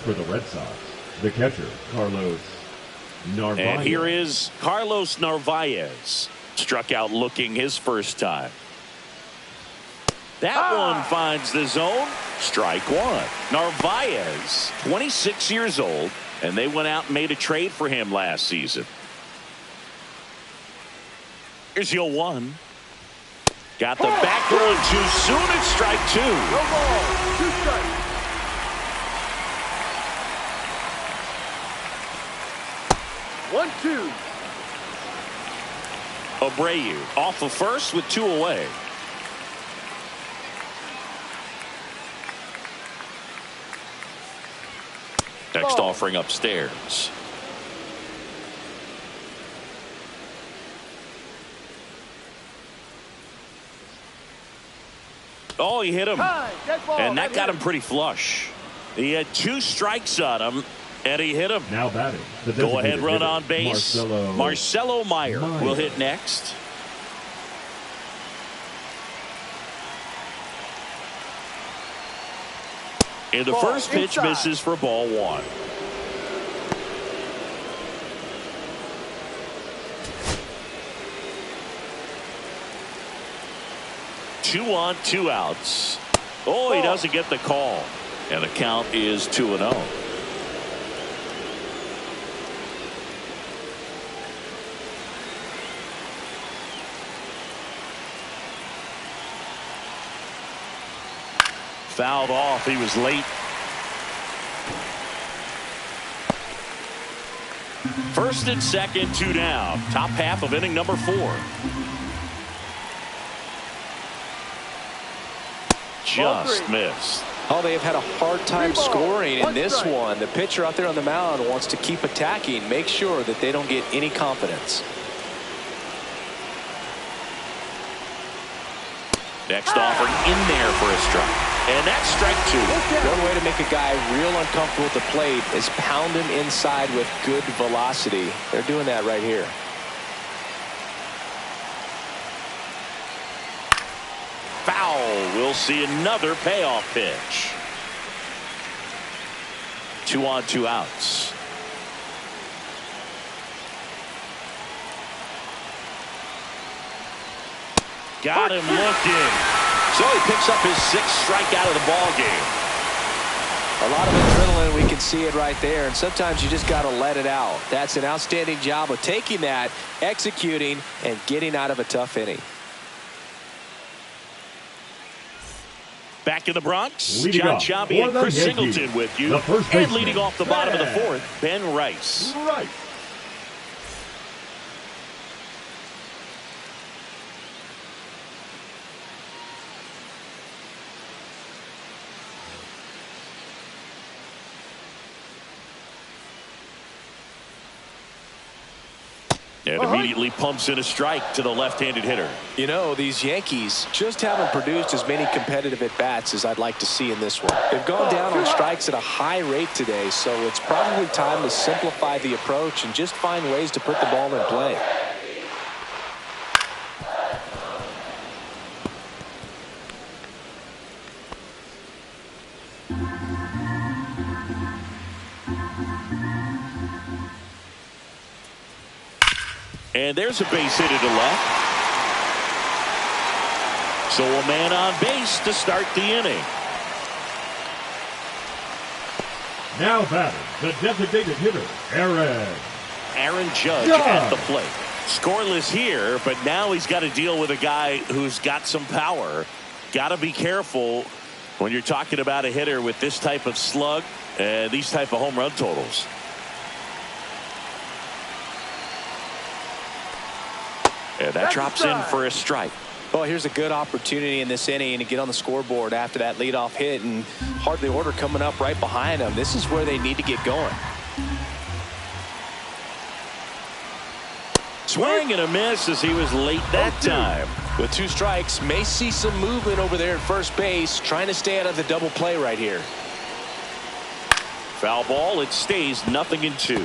For the Red Sox, the catcher, Carlos Narvaez. And here is Carlos Narvaez. Struck out looking his first time. That one finds the zone. Strike one. Narvaez, 26 years old, and they went out and made a trade for him last season. Here's 0-1. Got the back going too soon. It's strike two. No ball. 2 strikes. One, two. Abreu off of first with 2 away. Next offering upstairs. Oh, he hit him. And that got him pretty flush. He had 2 strikes on him, and he hit him. Now batting. The Go ahead, designated run hitter, on base. Marcelo Meyer will hit next. And the first pitch misses for ball 1. Two on, 2 outs. Oh, he doesn't get the call. And the count is 2-0. Fouled off. He was late. First and second, 2 down. Top half of inning number 4. Just missed. Oh, they have had a hard time scoring in this one. The pitcher out there on the mound wants to keep attacking, make sure that they don't get any confidence. Next offering in there for a strike. And that's strike 2. One way to make a guy real uncomfortable at the plate is pound him inside with good velocity. They're doing that right here. Foul. We'll see another payoff pitch. 2 on, 2 outs. Got him looking. So he picks up his 6th strikeout of the ball game. A lot of adrenaline, we can see it right there, and sometimes you just got to let it out. That's an outstanding job of taking that, executing, and getting out of a tough inning. Back in the Bronx, Leading John off Sciambi and for the Chris Yankees, Singleton with you. the first And baseman, leading off the bottom of the 4th, Ben Rice. Right. And immediately pumps in a strike to the left-handed hitter. You know, these Yankees just haven't produced as many competitive at-bats as I'd like to see in this one. They've gone down on strikes at a high rate today, so it's probably time to simplify the approach and just find ways to put the ball in play. And there's a base hit to left. So a man on base to start the inning. Now batting, the designated hitter, Aaron Judge at the plate. Scoreless here, but now he's got to deal with a guy who's got some power. Got to be careful when you're talking about a hitter with this type of slug and these type of home run totals. And that drops in for a strike. Well, here's a good opportunity in this inning to get on the scoreboard after that leadoff hit, and hardly order coming up right behind them. This is where they need to get going. Swing and a miss as he was late that time. With 2 strikes, may see some movement over there at first base, trying to stay out of the double play right here. Foul ball. It stays 0-2.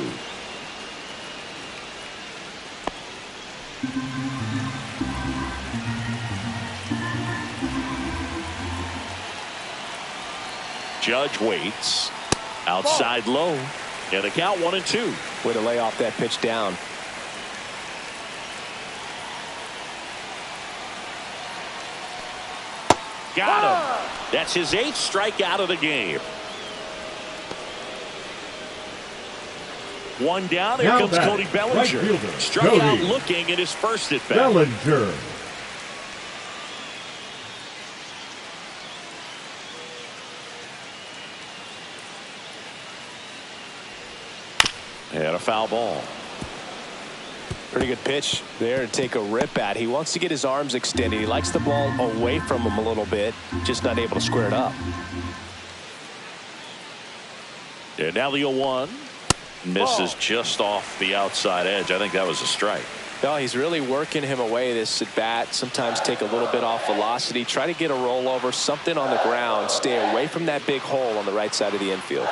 Judge waits. Outside low. And the count 1-2. Way to lay off that pitch down. Got him. That's his 8th strikeout of the game. One down. Here comes Cody Bellinger. Right fielder, Struck Cody out looking in his first at bat. Bellinger. And a foul ball. Pretty good pitch there to take a rip at. He wants to get his arms extended. He likes the ball away from him a little bit. Just not able to square it up. And now the 0-1. Misses just off the outside edge. I think that was a strike. No, he's really working him away this at bat. Sometimes take a little bit off velocity. Try to get a rollover, something on the ground. Stay away from that big hole on the right side of the infield.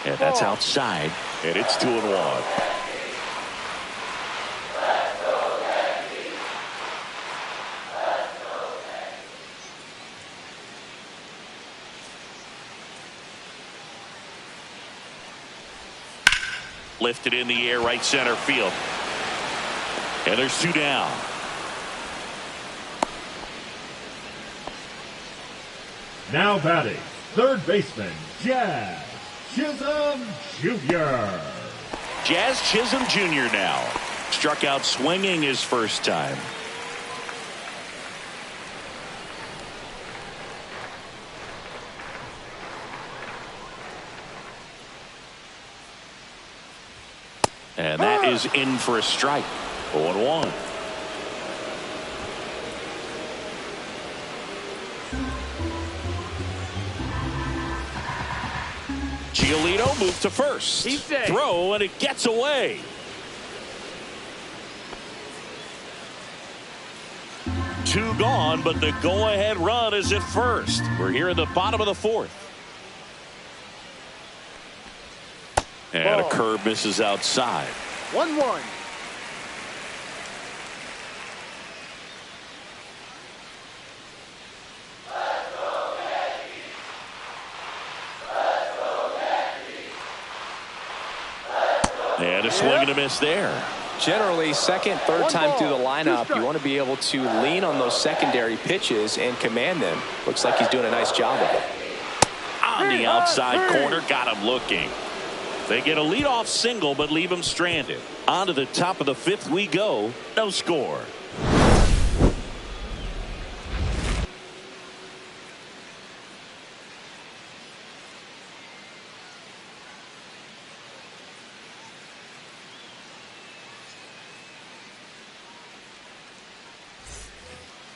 And that's outside. And it's 2-1. Lifted in the air, right center field. And there's 2 down. Now batting, third baseman, Jazz Chisholm Jr. Jazz Chisholm Jr. now. Struck out swinging his first time. And that is in for a strike. 0-1. Giolito moved to first. He's safe. Throw, and it gets away. 2 gone, but the go-ahead run is at first. We're here in the bottom of the 4th. And a curve misses outside. 1-1. And a swing and a miss there. Generally, second, third time through the lineup, you want to be able to lean on those secondary pitches and command them. Looks like he's doing a nice job of it. On the outside corner, got him looking. They get a leadoff single, but leave him stranded. On to the top of the 5th we go. No score.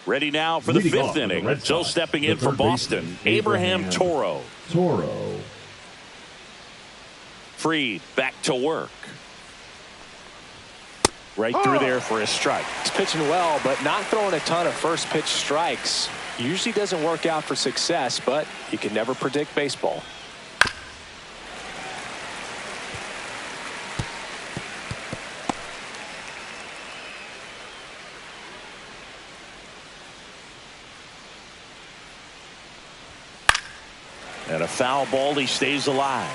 Ready now for the Leading 5th off for the inning. Red So Sox, stepping the in for third Boston, baseman, Abraham Toro. Toro. Freed back to work. Right through there for a strike. He's pitching well, but not throwing a ton of first pitch strikes. Usually doesn't work out for success, but you can never predict baseball. And a foul ball, he stays alive.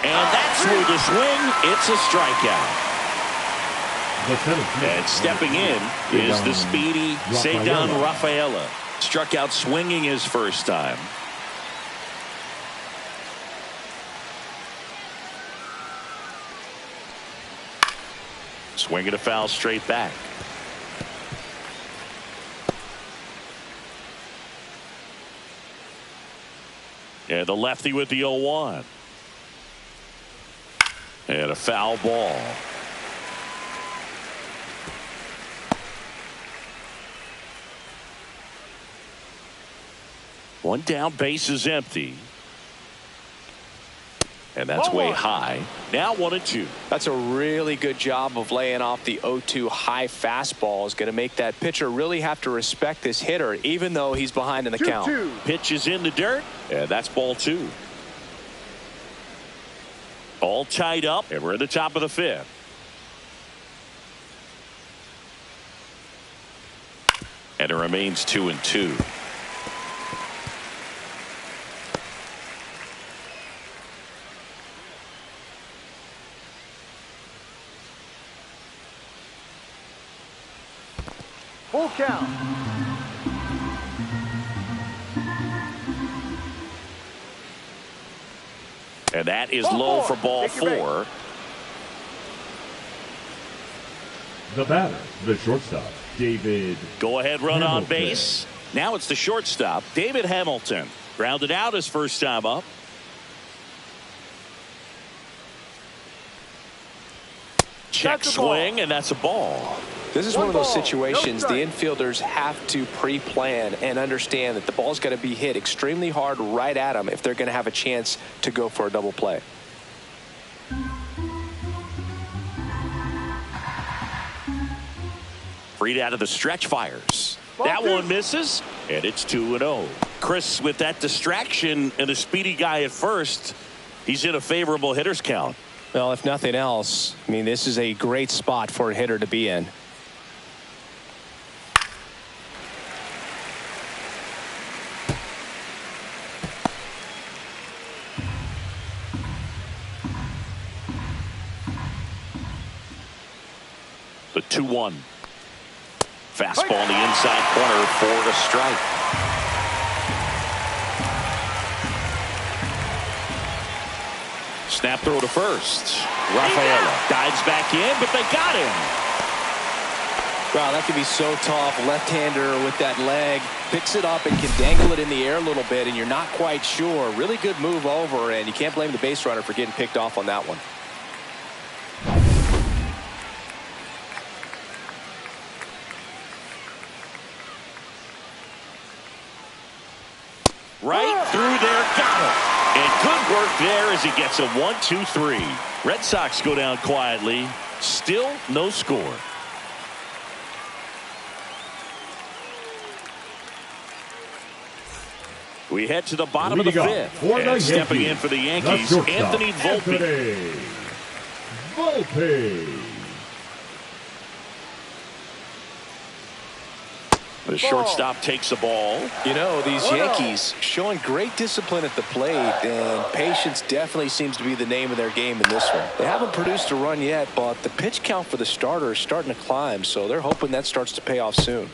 And that's through the swing. It's a strikeout. And stepping in is the speedy Cedar Rafaela. Struck out swinging his first time. Swinging a foul straight back. And the lefty with the 0-1. And a foul ball. One down, base is empty. And that's way high. Now 1-2. That's a really good job of laying off the 0-2 high fastball. Is going to make that pitcher really have to respect this hitter, even though he's behind in the count. Pitch is in the dirt, and that's ball 2. All tied up, and we're at the top of the 5th. And it remains 2-2. Full count. And that is low for ball 4. The batter, the shortstop, David. Go ahead run on Hamilton. base. Now it's the shortstop, David Hamilton. Grounded out his first time up. Check swing, and that's a ball. This is one of those situations the infielders have to pre-plan and understand that the ball's got to be hit extremely hard right at them if they're going to have a chance to go for a double play. Freed out of the stretch, fires. That one misses, and it's 2-0. Chris, with that distraction and a speedy guy at first, he's in a favorable hitter's count. Well, if nothing else, I mean, this is a great spot for a hitter to be in. The 2-1. Fastball in the inside corner for a strike. Snap throw to first. Rafaela dives back in, but they got him. Wow, that can be so tough. Left-hander with that leg. Picks it up and can dangle it in the air a little bit, and you're not quite sure. Really good move over, and you can't blame the base runner for getting picked off on that one. Right through there, got him. And good work there as he gets a 1-2-3. Red Sox go down quietly. Still no score. We head to the bottom of the fifth. And stepping in for the Yankees, Anthony Volpe. The shortstop takes the ball. You know, these Yankees showing great discipline at the plate, and patience definitely seems to be the name of their game in this one. They haven't produced a run yet, but the pitch count for the starter is starting to climb, so they're hoping that starts to pay off soon.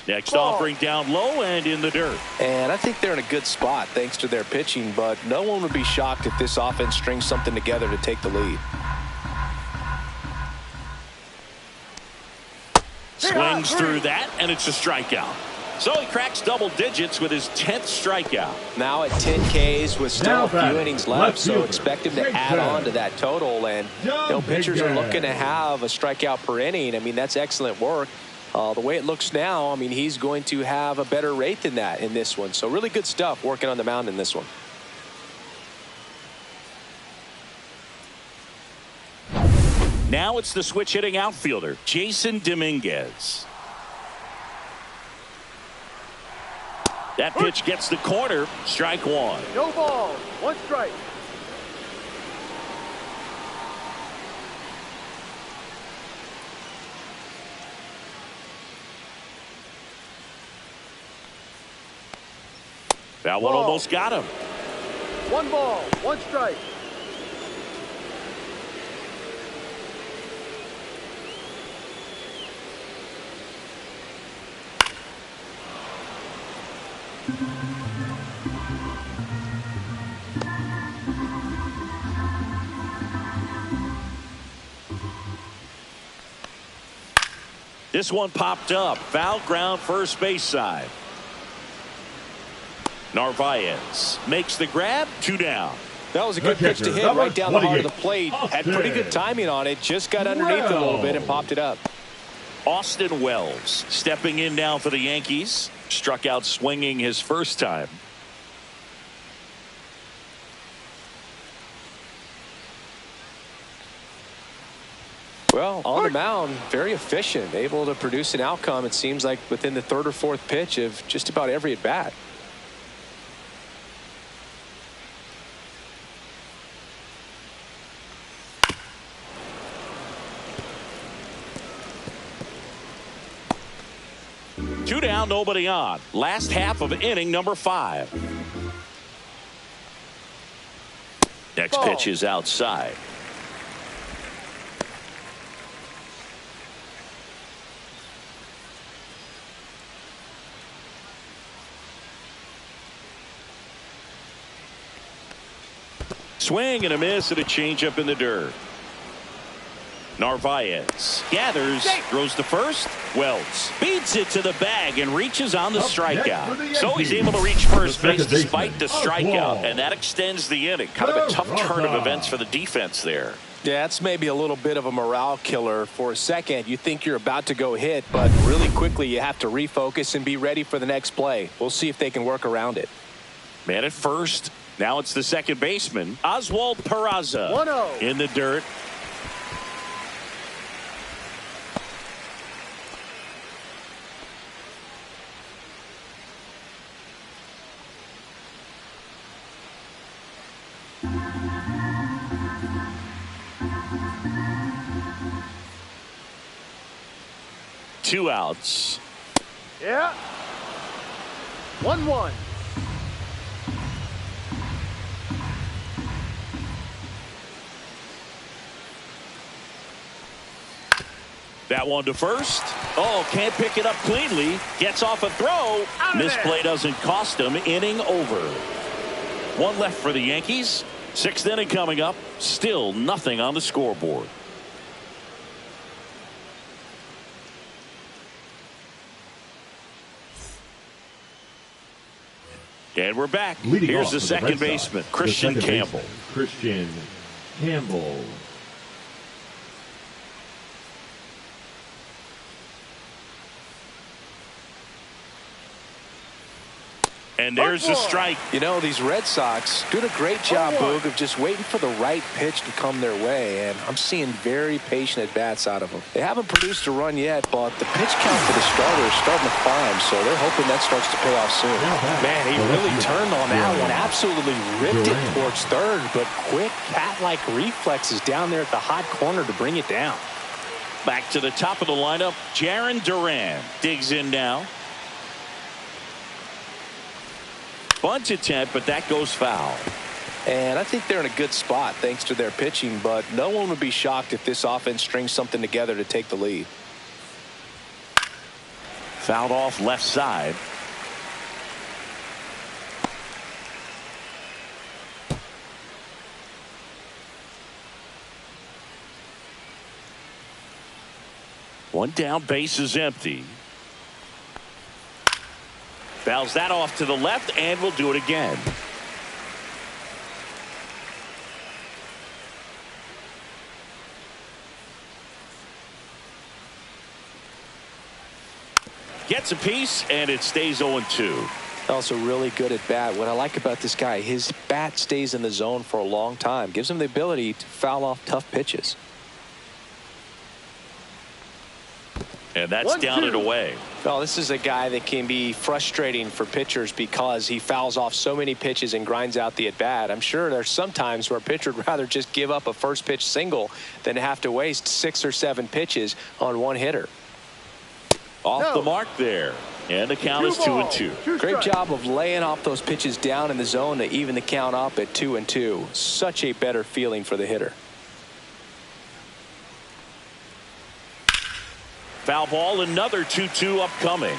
Next offering down low and in the dirt. And I think they're in a good spot thanks to their pitching, but no one would be shocked if this offense strings something together to take the lead. Swings through that, and it's a strikeout. So he cracks double digits with his 10th strikeout. Now at 10 Ks with still a few innings left, so expect him to add on to that total. And pitchers are looking to have a strikeout per inning. I mean, that's excellent work. The way it looks now, I mean, he's going to have a better rate than that in this one. So really good stuff working on the mound in this one. Now it's the switch hitting outfielder, Jason Dominguez. That pitch gets the corner. Strike one. No ball. One strike. That one almost got him. One ball. One strike. This one popped up. Foul ground first base side. Narvaez makes the grab. 2 down. That was a good pitch to hit right down the heart of the plate. Had pretty good timing on it. Just got underneath it a little bit and popped it up. Austin Wells stepping in now for the Yankees. Struck out swinging his first time. Well, on the mound, very efficient, able to produce an outcome, it seems like, within the third or fourth pitch of just about every at-bat. Two down, nobody on. Last half of inning number 5. Next pitch is outside. Swing and a miss and a changeup in the dirt. Narvaez gathers, throws to first. Wells beats it to the bag and reaches on the strikeout. So he's able to reach first base despite the strikeout, and that extends the inning. Kind of a tough turn of events for the defense there. Yeah, it's maybe a little bit of a morale killer. For a second, you think you're about to go hit, but really quickly you have to refocus and be ready for the next play. We'll see if they can work around it. Man at first. Now it's the second baseman, Oswald Peraza, 1-0. in the dirt. Two outs. Yeah. 1-1. That one to first. Oh, can't pick it up cleanly. Gets off a throw. Misplay doesn't cost him. Inning over. One left for the Yankees. 6th inning coming up. Still nothing on the scoreboard. And we're back. Here's the second baseman, Christian Campbell. Christian Campbell. And there's the strike. You know, these Red Sox doing a great job, Boog, of just waiting for the right pitch to come their way, and I'm seeing very patient at-bats out of them. They haven't produced a run yet, but the pitch count for the starter is starting to climb, so they're hoping that starts to pay off soon. Man, he really turned on that one, absolutely ripped it towards third, but quick cat-like reflexes down there at the hot corner to bring it down. Back to the top of the lineup, Jarren Duran digs in now. Bunt attempt, but that goes foul. And I think they're in a good spot thanks to their pitching, but no one would be shocked if this offense strings something together to take the lead. Fouled off left side. One down, base is empty. Fouls that off to the left, and we'll do it again. Gets a piece, and it stays 0-2. Also really good at bat. What I like about this guy, his bat stays in the zone for a long time. Gives him the ability to foul off tough pitches. And that's down and away. Well, this is a guy that can be frustrating for pitchers because he fouls off so many pitches and grinds out the at-bat. I'm sure there's some times where a pitcher would rather just give up a first pitch single than have to waste 6 or 7 pitches on one hitter. Off the mark there. And the count is 2-2. Great job of laying off those pitches down in the zone to even the count up at 2-2. Such a better feeling for the hitter. Foul ball, another 2-2 upcoming.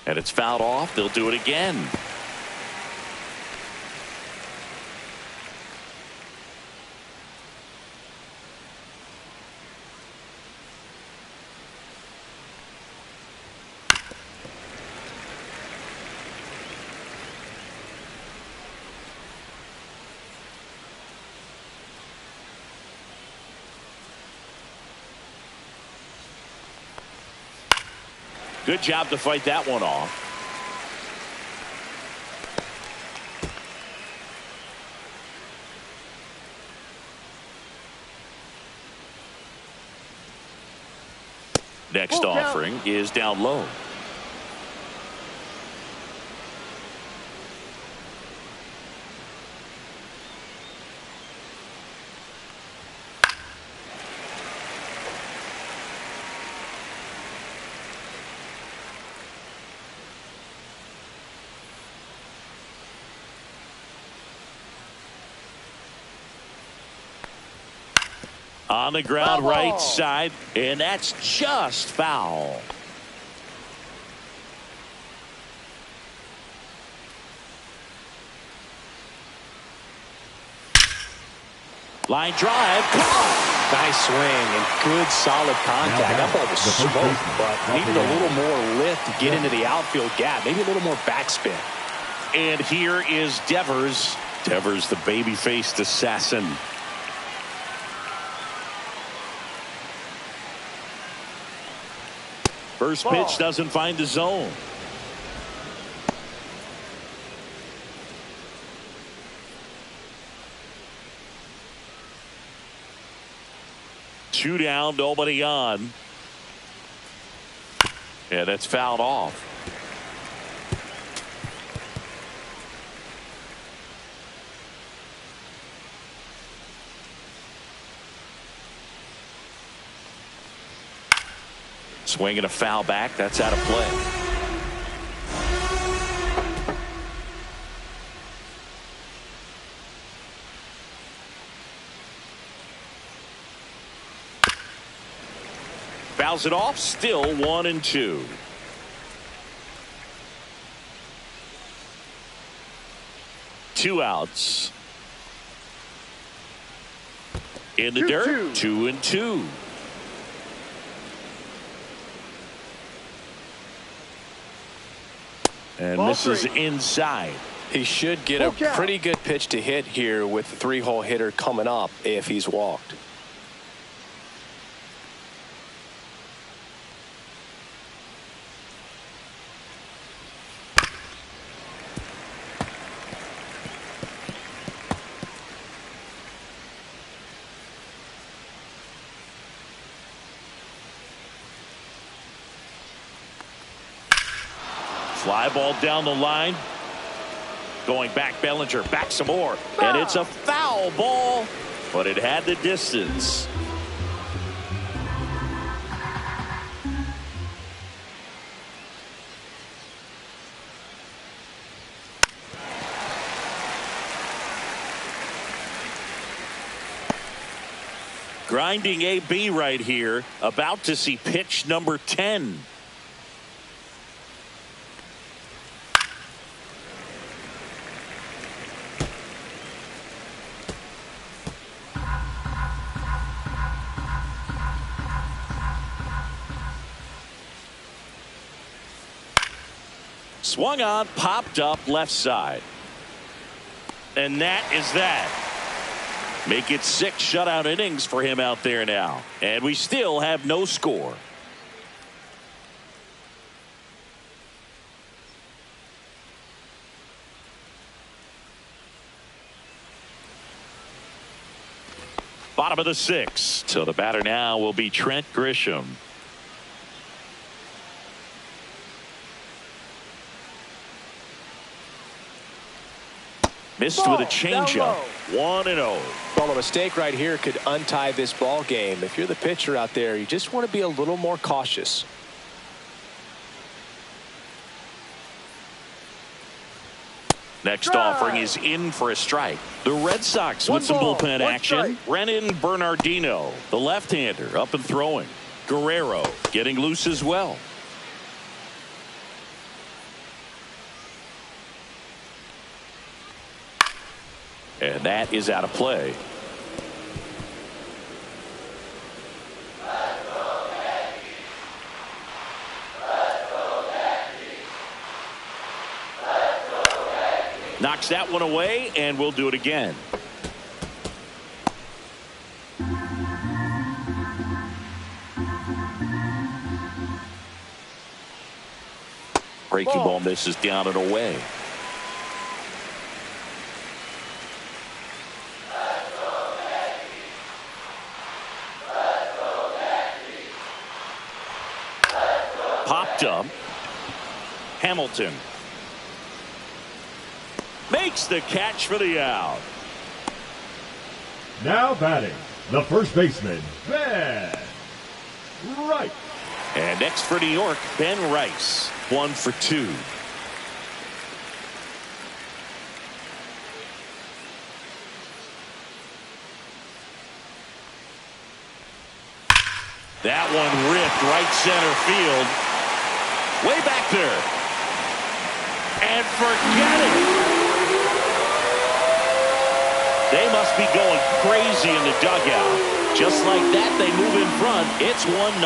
And it's fouled off. They'll do it again. Good job to fight that one off. Next offering is down low. On the ground, right side, and that's just foul. Line drive, caught. Nice swing and good solid contact. That ball was smoked, but needed a little more lift to get into the outfield gap. Maybe a little more backspin. And here is Devers. Devers, the baby-faced assassin. First pitch doesn't find the zone. Two down, nobody on. Yeah, that's fouled off. Swinging a foul back. That's out of play. Fouls it off. Still 1-2. Two outs. In the dirt. 2-2. And misses inside. He should get a pretty good pitch to hit here with the three-hole hitter coming up if he's walked. Fly ball down the line. Going back, Bellinger. Back some more. And it's a foul ball, but it had the distance. Grinding AB right here. About to see pitch number 10. Swung on, popped up left side. And that is that. Make it 6 shutout innings for him out there now. And we still have no score. Bottom of the 6th. So the batter now will be Trent Grisham. Missed with a changeup. 1-0. Well, a mistake right here could untie this ball game. If you're the pitcher out there, you just want to be a little more cautious. Next offering is in for a strike. The Red Sox with some bullpen action. Renan Bernardino, the left-hander, up and throwing. Guerrero getting loose as well. And that is out of play. Knocks that one away, and we'll do it again. Breaking ball misses down and away. Popped up. Hamilton makes the catch for the out. Now batting, the first baseman, Ben Rice. And next for New York, Ben Rice, 1 for 2. That one ripped right center field. Way back there. And forget it. They must be going crazy in the dugout. Just like that, they move in front. It's 1-0.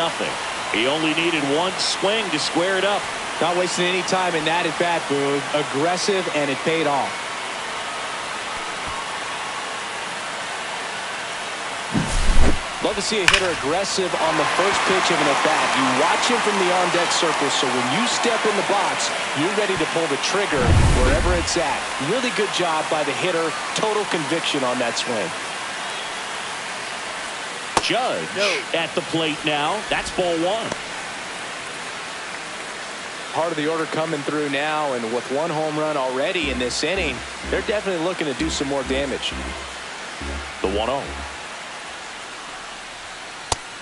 He only needed one swing to square it up. Not wasting any time in that at bat, Boog. Aggressive, and it paid off. Love to see a hitter aggressive on the first pitch of an at-bat. You watch him from the on-deck circle, so when you step in the box, you're ready to pull the trigger wherever it's at. Really good job by the hitter. Total conviction on that swing. Judge at the plate now. That's ball 1. Part of the order coming through now, and with 1 home run already in this inning, they're definitely looking to do some more damage. The 1-0.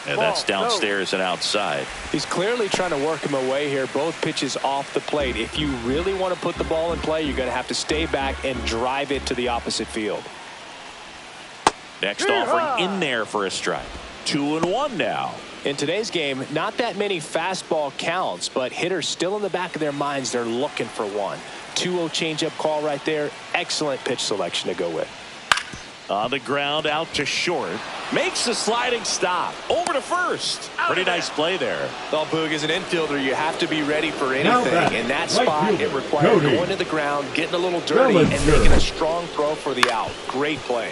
And that's downstairs and outside. He's clearly trying to work him away here. Both pitches off the plate. If you really want to put the ball in play, you're going to have to stay back and drive it to the opposite field. Next offering in there for a strike. 2-1 now. In today's game, not that many fastball counts, but hitters still in the back of their minds, they're looking for one. 2-0 changeup call right there. Excellent pitch selection to go with. On the ground, out to short. Makes the sliding stop. Over to first. Pretty nice play there. Well, Boog, as an infielder, you have to be ready for anything. In that spot, fielder, it required Cody. going to the ground, getting a little dirty, and making a strong throw for the out. Great play.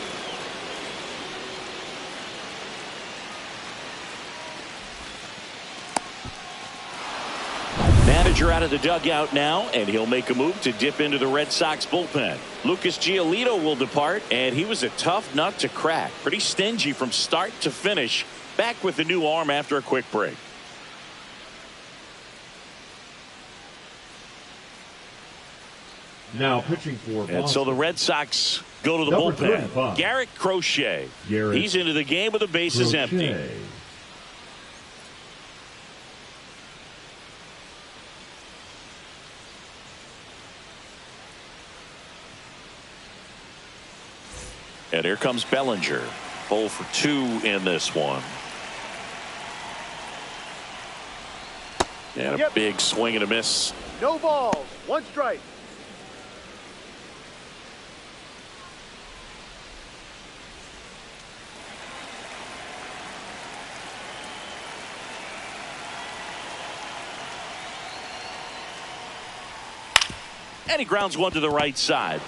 Manager out of the dugout now, and he'll make a move to dip into the Red Sox bullpen. Lucas Giolito will depart, and he was a tough nut to crack. Pretty stingy from start to finish. Back with the new arm after a quick break. Now pitching for Boston. And so the Red Sox go to the Number bullpen. 35. Garrett Crochet. He's into the game with the bases empty. And here comes Bellinger. 0 for 2 in this one. And a big swing and a miss. No balls. 1 strike. And he grounds one to the right side.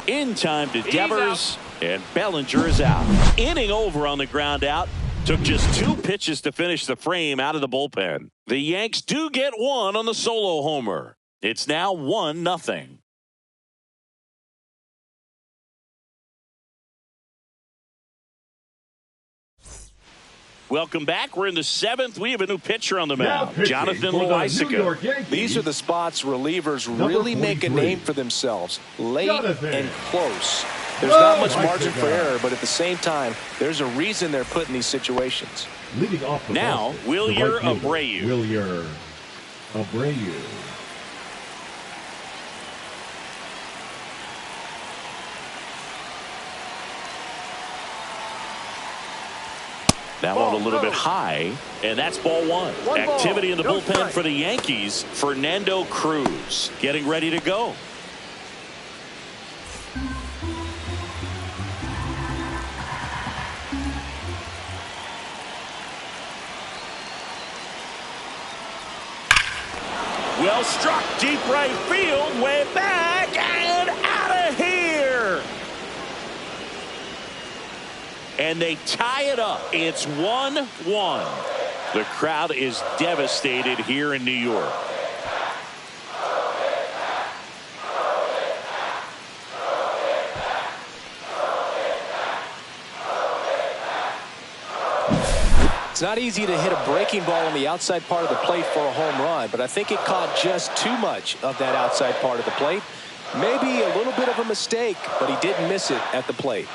In time to Devers, and Bellinger is out. Inning over on the ground out. Took just 2 pitches to finish the frame out of the bullpen. The Yanks do get one on the solo homer. It's now 1-0. Welcome back. We're in the 7th. We have a new pitcher on the mound, Jonathan Loaisiga. These are the spots relievers really make a name for themselves. Late and close. There's not much margin for error, but at the same time, there's a reason they're put in these situations. Leading off the now, Wilyer Abreu. Wilyer Abreu. That one a little bit high, and that's ball 1. Activity in the bullpen for the Yankees. Fernando Cruz getting ready to go. Well struck, deep right field, way back, and out of here. And they tie it up. It's 1-1. The crowd is devastated here in New York. It's not easy to hit a breaking ball on the outside part of the plate for a home run, but I think it caught just too much of that outside part of the plate. Maybe a little bit of a mistake, but he didn't miss it at the plate.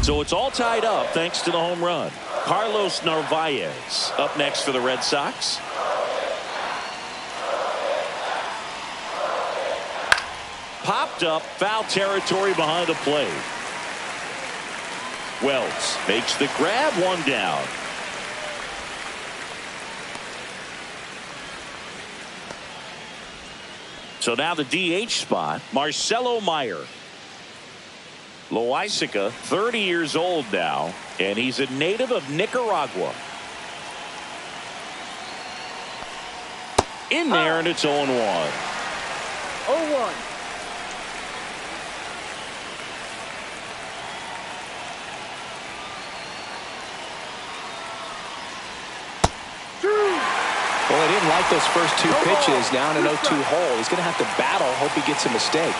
So it's all tied up thanks to the home run. Carlos Narvaez up next for the Red Sox. Popped up, foul territory behind the plate. Wells makes the grab, one down. So now the DH spot, Marcelo Meyer. Loaizica, 30 years old now, and he's a native of Nicaragua. In there, and it's 0-1. 0-1. Well, I didn't like those first two pitches. Now in an 0-2 hole. He's going to have to battle. Hope he gets a mistake.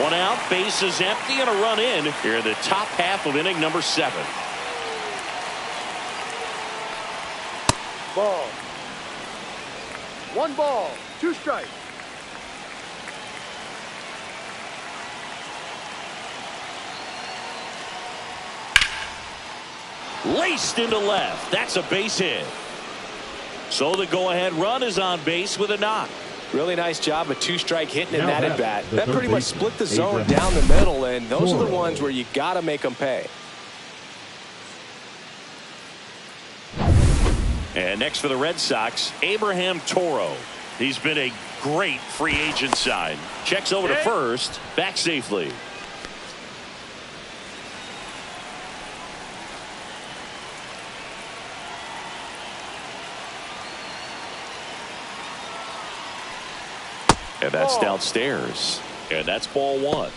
One out, bases empty, and a run in here in the top half of inning number 7. Ball. 1 ball, 2 strikes. Laced into left. That's a base hit. So the go-ahead run is on base with a knock. Really nice job, a 2-strike hitting in Now that at bat. the That third pretty much baseman, split the zone Abraham down the middle, and those are the Toro. ones where you got to make them pay. And next for the Red Sox, Abraham Toro. He's been a great free agent sign. Checks over to first, back safely. And that's downstairs. And that's ball 1.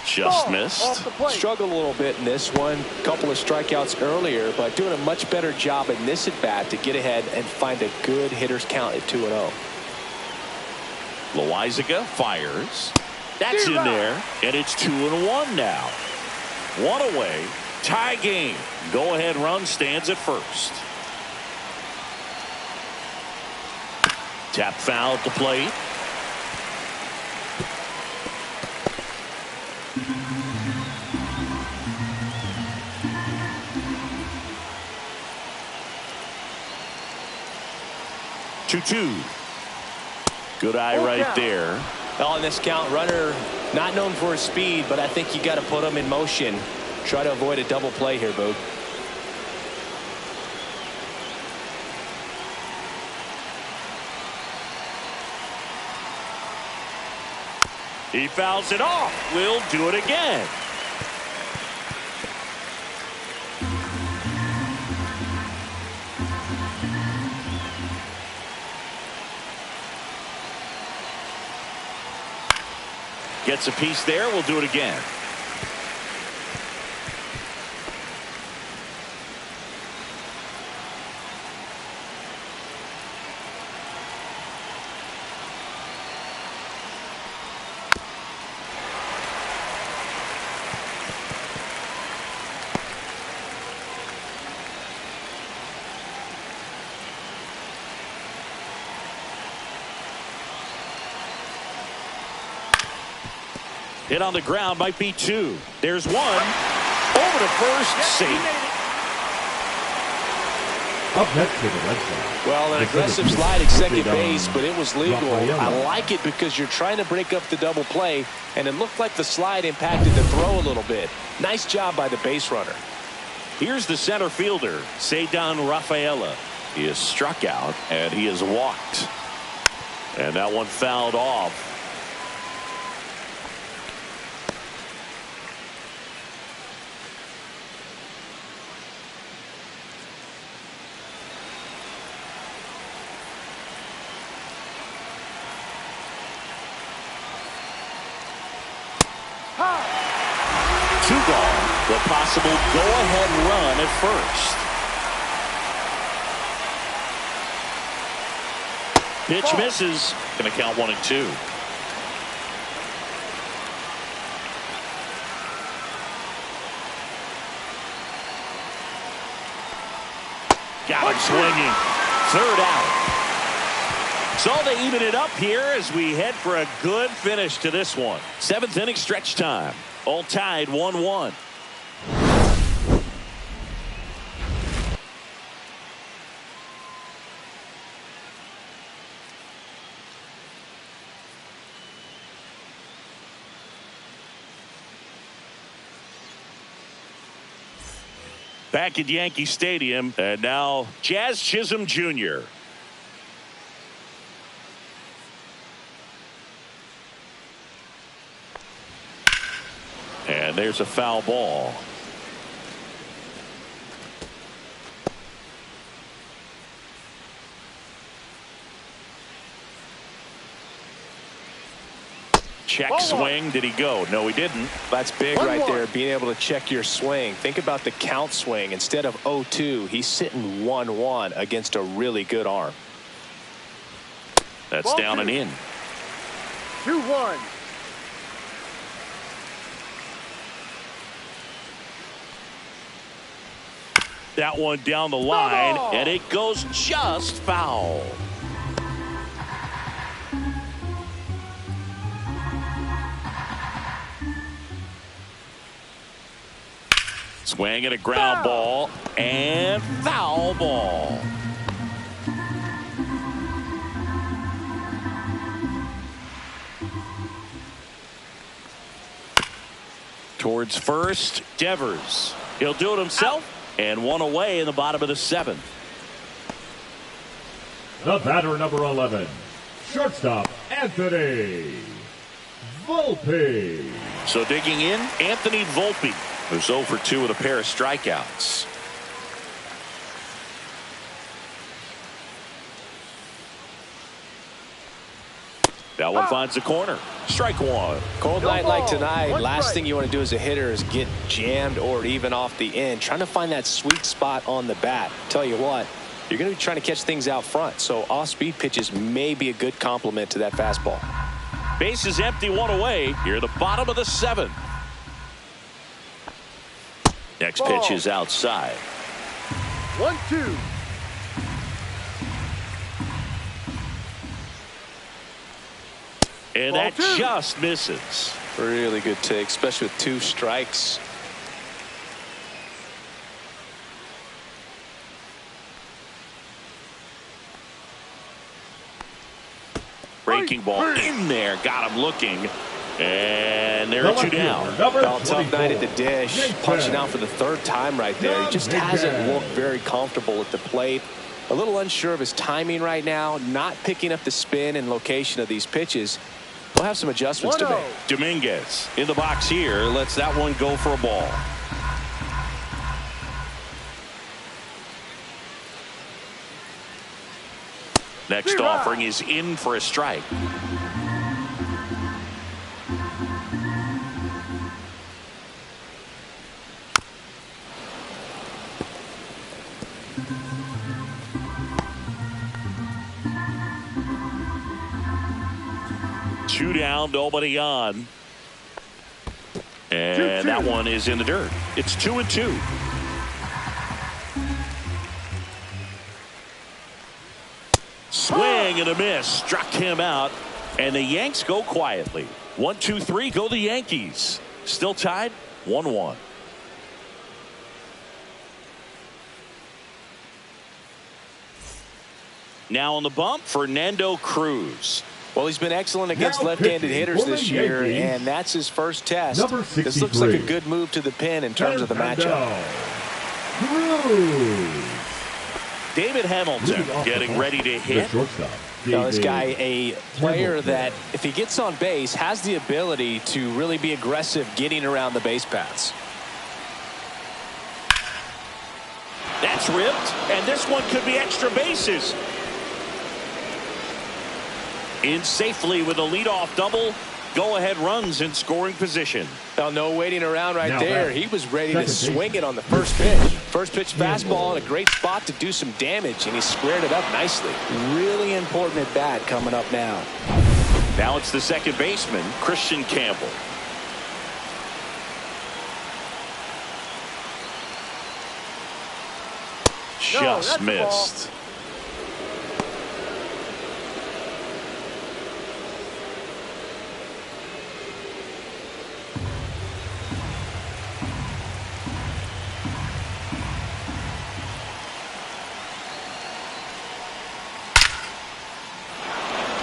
Just missed. Struggled a little bit in this one. Couple of strikeouts earlier, but doing a much better job in this at bat to get ahead and find a good hitter's count at 2-0. Loaizica fires. That's in there, and it's 2-1 now. 1 away. Tie game. Go-ahead run stands at first. Tap foul at the plate. Two. Good eye right there. Well, in this count, runner not known for his speed, but I think you got to put him in motion. Try to avoid a double play here, Boog. He fouls it off. We'll do it again. Gets a piece there. We'll do it again. Hit on the ground, might be 2. There's 1. Over to first, safe. Up next to the Red Sox. Well, an aggressive slide at second base, but it was legal. I like it because you're trying to break up the double play, and it looked like the slide impacted the throw a little bit. Nice job by the base runner. Here's the center fielder, Ceddanne Rafaela. He is struck out, and he is walked. And that one fouled off. 2 gone. The possible go-ahead run at first. Pitch misses. Going to count 1-2. Got him swinging. 3rd out. So they even it up here as we head for a good finish to this one. 7th inning stretch time. All tied 1-1. Back at Yankee Stadium, and now Jazz Chisholm Jr. And there's a foul ball. Check swing. Did he go? No, he didn't. That's big right there, being able to check your swing. Think about the count swing. Instead of 0-2, he's sitting 1-1 against a really good arm. That's down and in. 2-1. That one down the line, and it goes just foul. Swing and a ground ball, and foul ball. Towards first, Devers. He'll do it himself. And 1 away in the bottom of the 7th. The batter, number 11, shortstop Anthony Volpe. So digging in, Anthony Volpe, who's 0 for 2 with a pair of strikeouts. That one finds the corner. Strike 1. Cold night like tonight, last thing you want to do as a hitter is get jammed or even off the end. Trying to find that sweet spot on the bat. Tell you what, you're going to be trying to catch things out front, so off-speed pitches may be a good complement to that fastball. Base is empty, 1 away. Here at the bottom of the 7th. Next pitch is outside. 1-2. And that just misses. Really good take, especially with 2 strikes. Breaking ball in there. Got him looking. And there are 2 down. Tough night at the dish. Punching out for the 3rd time right there. He just hasn't looked very comfortable at the plate. A little unsure of his timing right now. Not picking up the spin and location of these pitches. We'll have some adjustments to make. Dominguez in the box here. Lets that one go for a ball. Next offering is in for a strike. Two down, nobody on. And that one is in the dirt. It's 2-2. Swing and a miss. Struck him out. And the Yanks go quietly. 1-2-3 go the Yankees. Still tied 1-1. Now on the bump, Fernando Cruz. Well, he's been excellent against left-handed hitters this year, and that's his first test. This looks like a good move to the pin in terms of the matchup. David Hamilton getting ready to hit. Now, this guy, a player that, if he gets on base, has the ability to really be aggressive getting around the base paths. That's ripped, and this one could be extra bases. In safely with a leadoff double, Go-ahead runs in scoring position. Well, no waiting around right Now there. back. He was ready to Second swing baseman. it on the first pitch. First pitch fastball in a great spot to do some damage, and he squared it up nicely. Really important at bat coming up now. Now it's the second baseman, Christian Campbell. that's Just the ball. missed.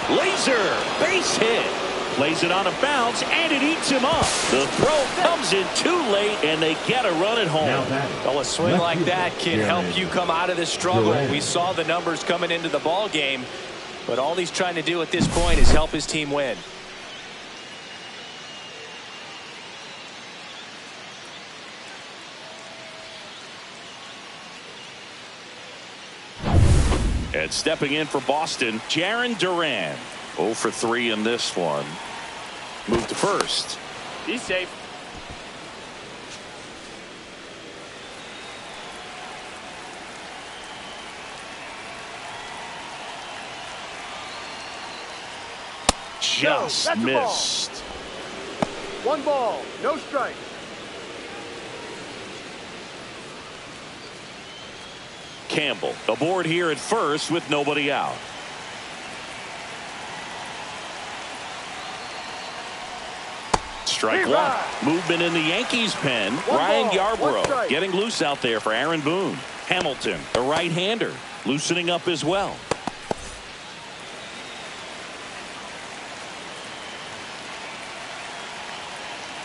Laser base hit. Plays it on a bounce, and it eats him up. The throw comes in too late, and they get a run at home. Now batting. Well, a swing Left like fielder, that can Darren help you come out of this struggle. Duran. We saw the numbers coming into the ball game, but all he's trying to do at this point is help his team win. And stepping in for Boston, Jarren Duran. 0 for 3 in this one. Move to first. Be safe. Just that's the ball. missed. 1 ball, no strike. Campbell aboard here at first with nobody out. Strike Hey, one. Rod. Movement in the Yankees pen. One Ryan ball, one Yarbrough strike. getting loose out there for Aaron Boone. Hamilton, the right-hander, loosening up as well.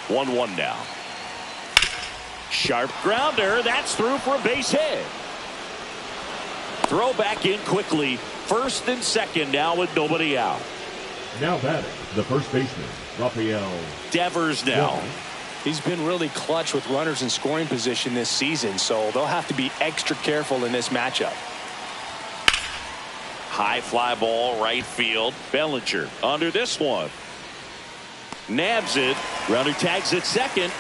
One now. Sharp grounder. That's through for a base hit. Throw back in quickly. First and second now with nobody out. Now batting. The first baseman, Rafael. Devers now. He's been really clutch with runners in scoring position this season, so they'll have to be extra careful in this matchup. High fly ball right field. Bellinger under this one. Nabs it. Runner tags at second.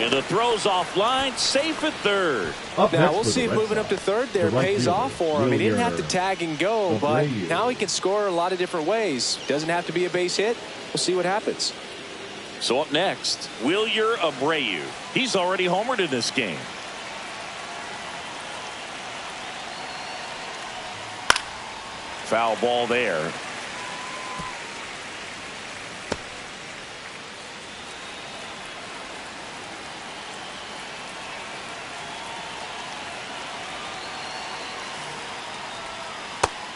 And the throw's offline. Safe at third. Up Now next we'll for see the if Red moving up to Sox, third there the right pays fielder, off for him. He didn't have to Wilyer tag and go, but Abreu. now he can score a lot of different ways. Doesn't have to be a base hit. We'll see what happens. So up next, Wilyer Abreu. He's already homered in this game. Foul ball there.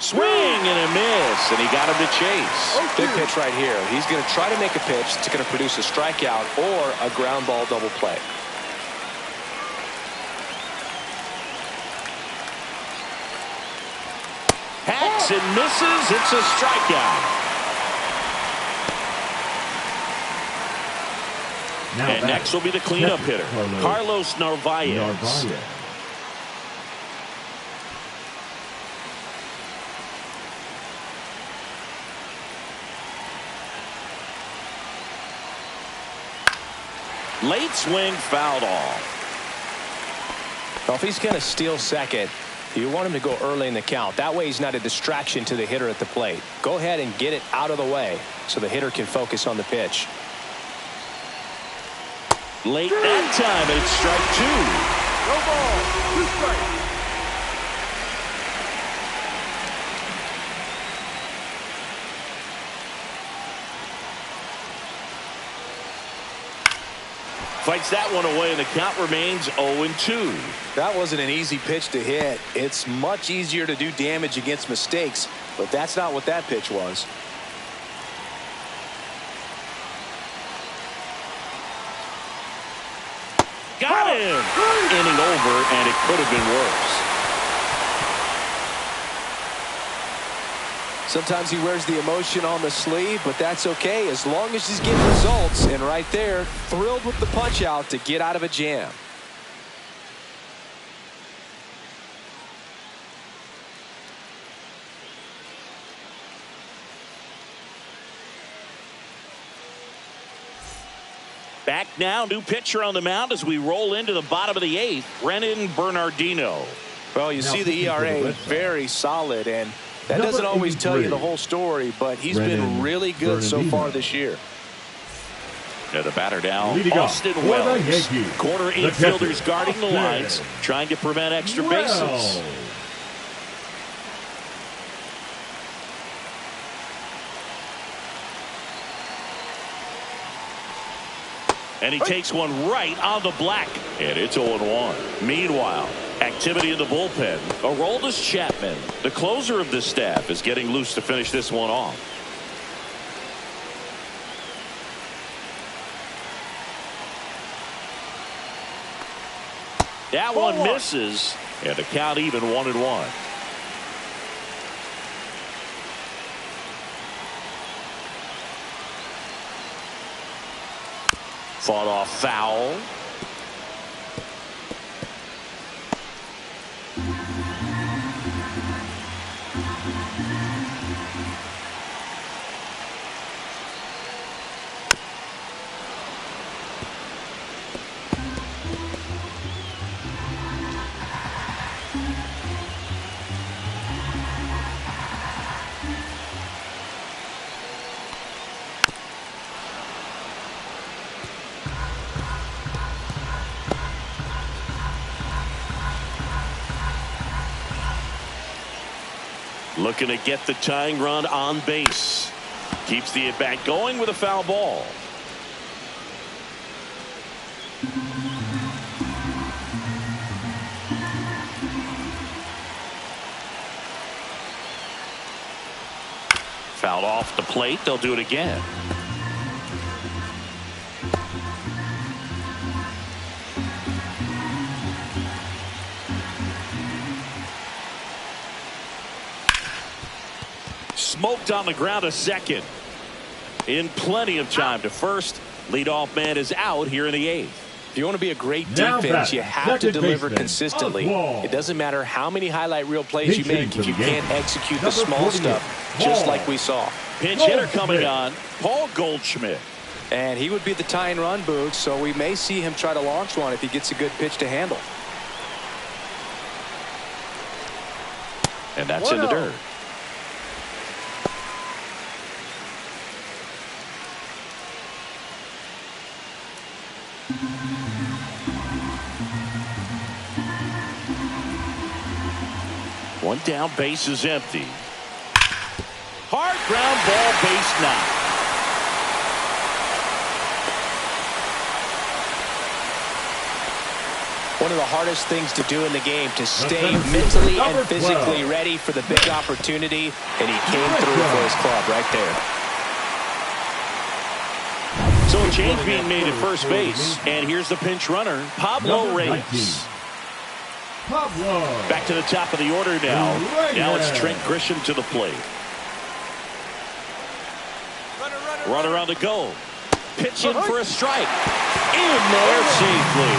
Swing and a miss, and he got him to chase. Big pitch right here. He's going to try to make a pitch that's going to produce a strikeout or a ground ball double play. Hacks and misses. It's a strikeout. Now And batting. next will be the cleanup hitter, Carlos Narvaez. Narvaez. Late swing fouled off. Well, if he's going to steal second, you want him to go early in the count. That way he's not a distraction to the hitter at the plate. Go ahead and get it out of the way so the hitter can focus on the pitch. Late that time, and it's strike two. No ball, 2 strikes. Fights that one away, and the count remains 0-2. That wasn't an easy pitch to hit. It's much easier to do damage against mistakes, but that's not what that pitch was. Got him! Inning over, and it could have been worse. Sometimes he wears the emotion on the sleeve, but that's okay as long as he's getting results. And right there, thrilled with the punch out to get out of a jam. Back now, new pitcher on the mound as we roll into the bottom of the 8th, Brennan Bernardino. Well, you see the ERA very solid, and that doesn't always tell you the whole story, but he's been really good so far this year. Now the batter now, Austin Wells. Corner infielders guarding the lines, trying to prevent extra bases. And he takes one right on the black. And it's 0-1. Meanwhile, activity in the bullpen. Aroldis Chapman, the closer of the staff, is getting loose to finish this one off. That one misses. And the count even 1-1. Fought off foul. Looking to get the tying run on base. Keeps the at-bat going with a foul ball. Fouled off the plate. They'll do it again. Smoked on the ground to second. In plenty of time to first. Leadoff man is out here in the 8th. If you want to be a great defense, you have to deliver consistently. It doesn't matter how many highlight reel plays you make if you can't execute the small stuff, just like we saw. Pinch hitter coming on, Paul Goldschmidt. And he would be the tying run, Boog, so we may see him try to launch one if he gets a good pitch to handle. And that's in the dirt. One down, base is empty. Hard ground ball, base knock. One of the hardest things to do in the game, to stay mentally and physically ready for the big opportunity, and he came through for his club right there. So a change being made at first base, and here's the pinch runner, Pablo Reyes. Back to the top of the order now. Now it's Trent Grisham to the plate. Runner on the go. Pitching for a strike. In there safely.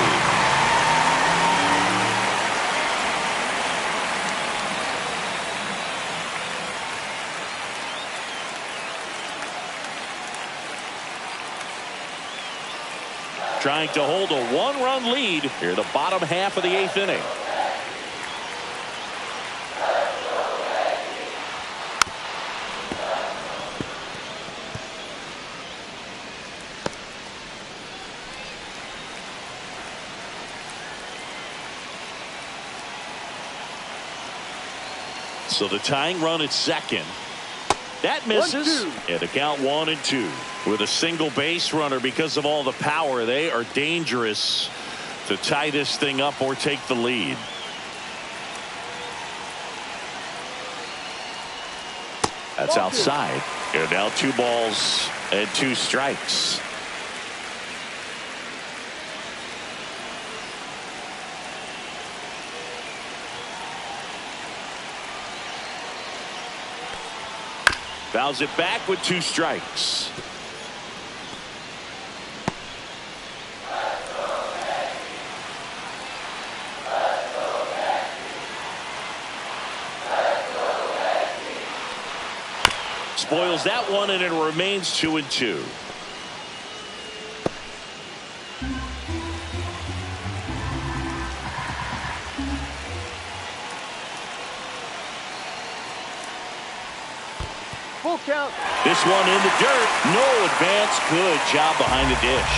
Trying to hold a one-run lead here in the bottom half of the 8th inning. So the tying run at second. That misses. And the count 1-2. With a single base runner, because of all the power, they are dangerous to tie this thing up or take the lead. That's outside. And now 2 balls and 2 strikes. Fouls it back with 2 strikes. Spoils that one, and it remains 2-2. Full count. This one in the dirt. No advance. Good job behind the dish.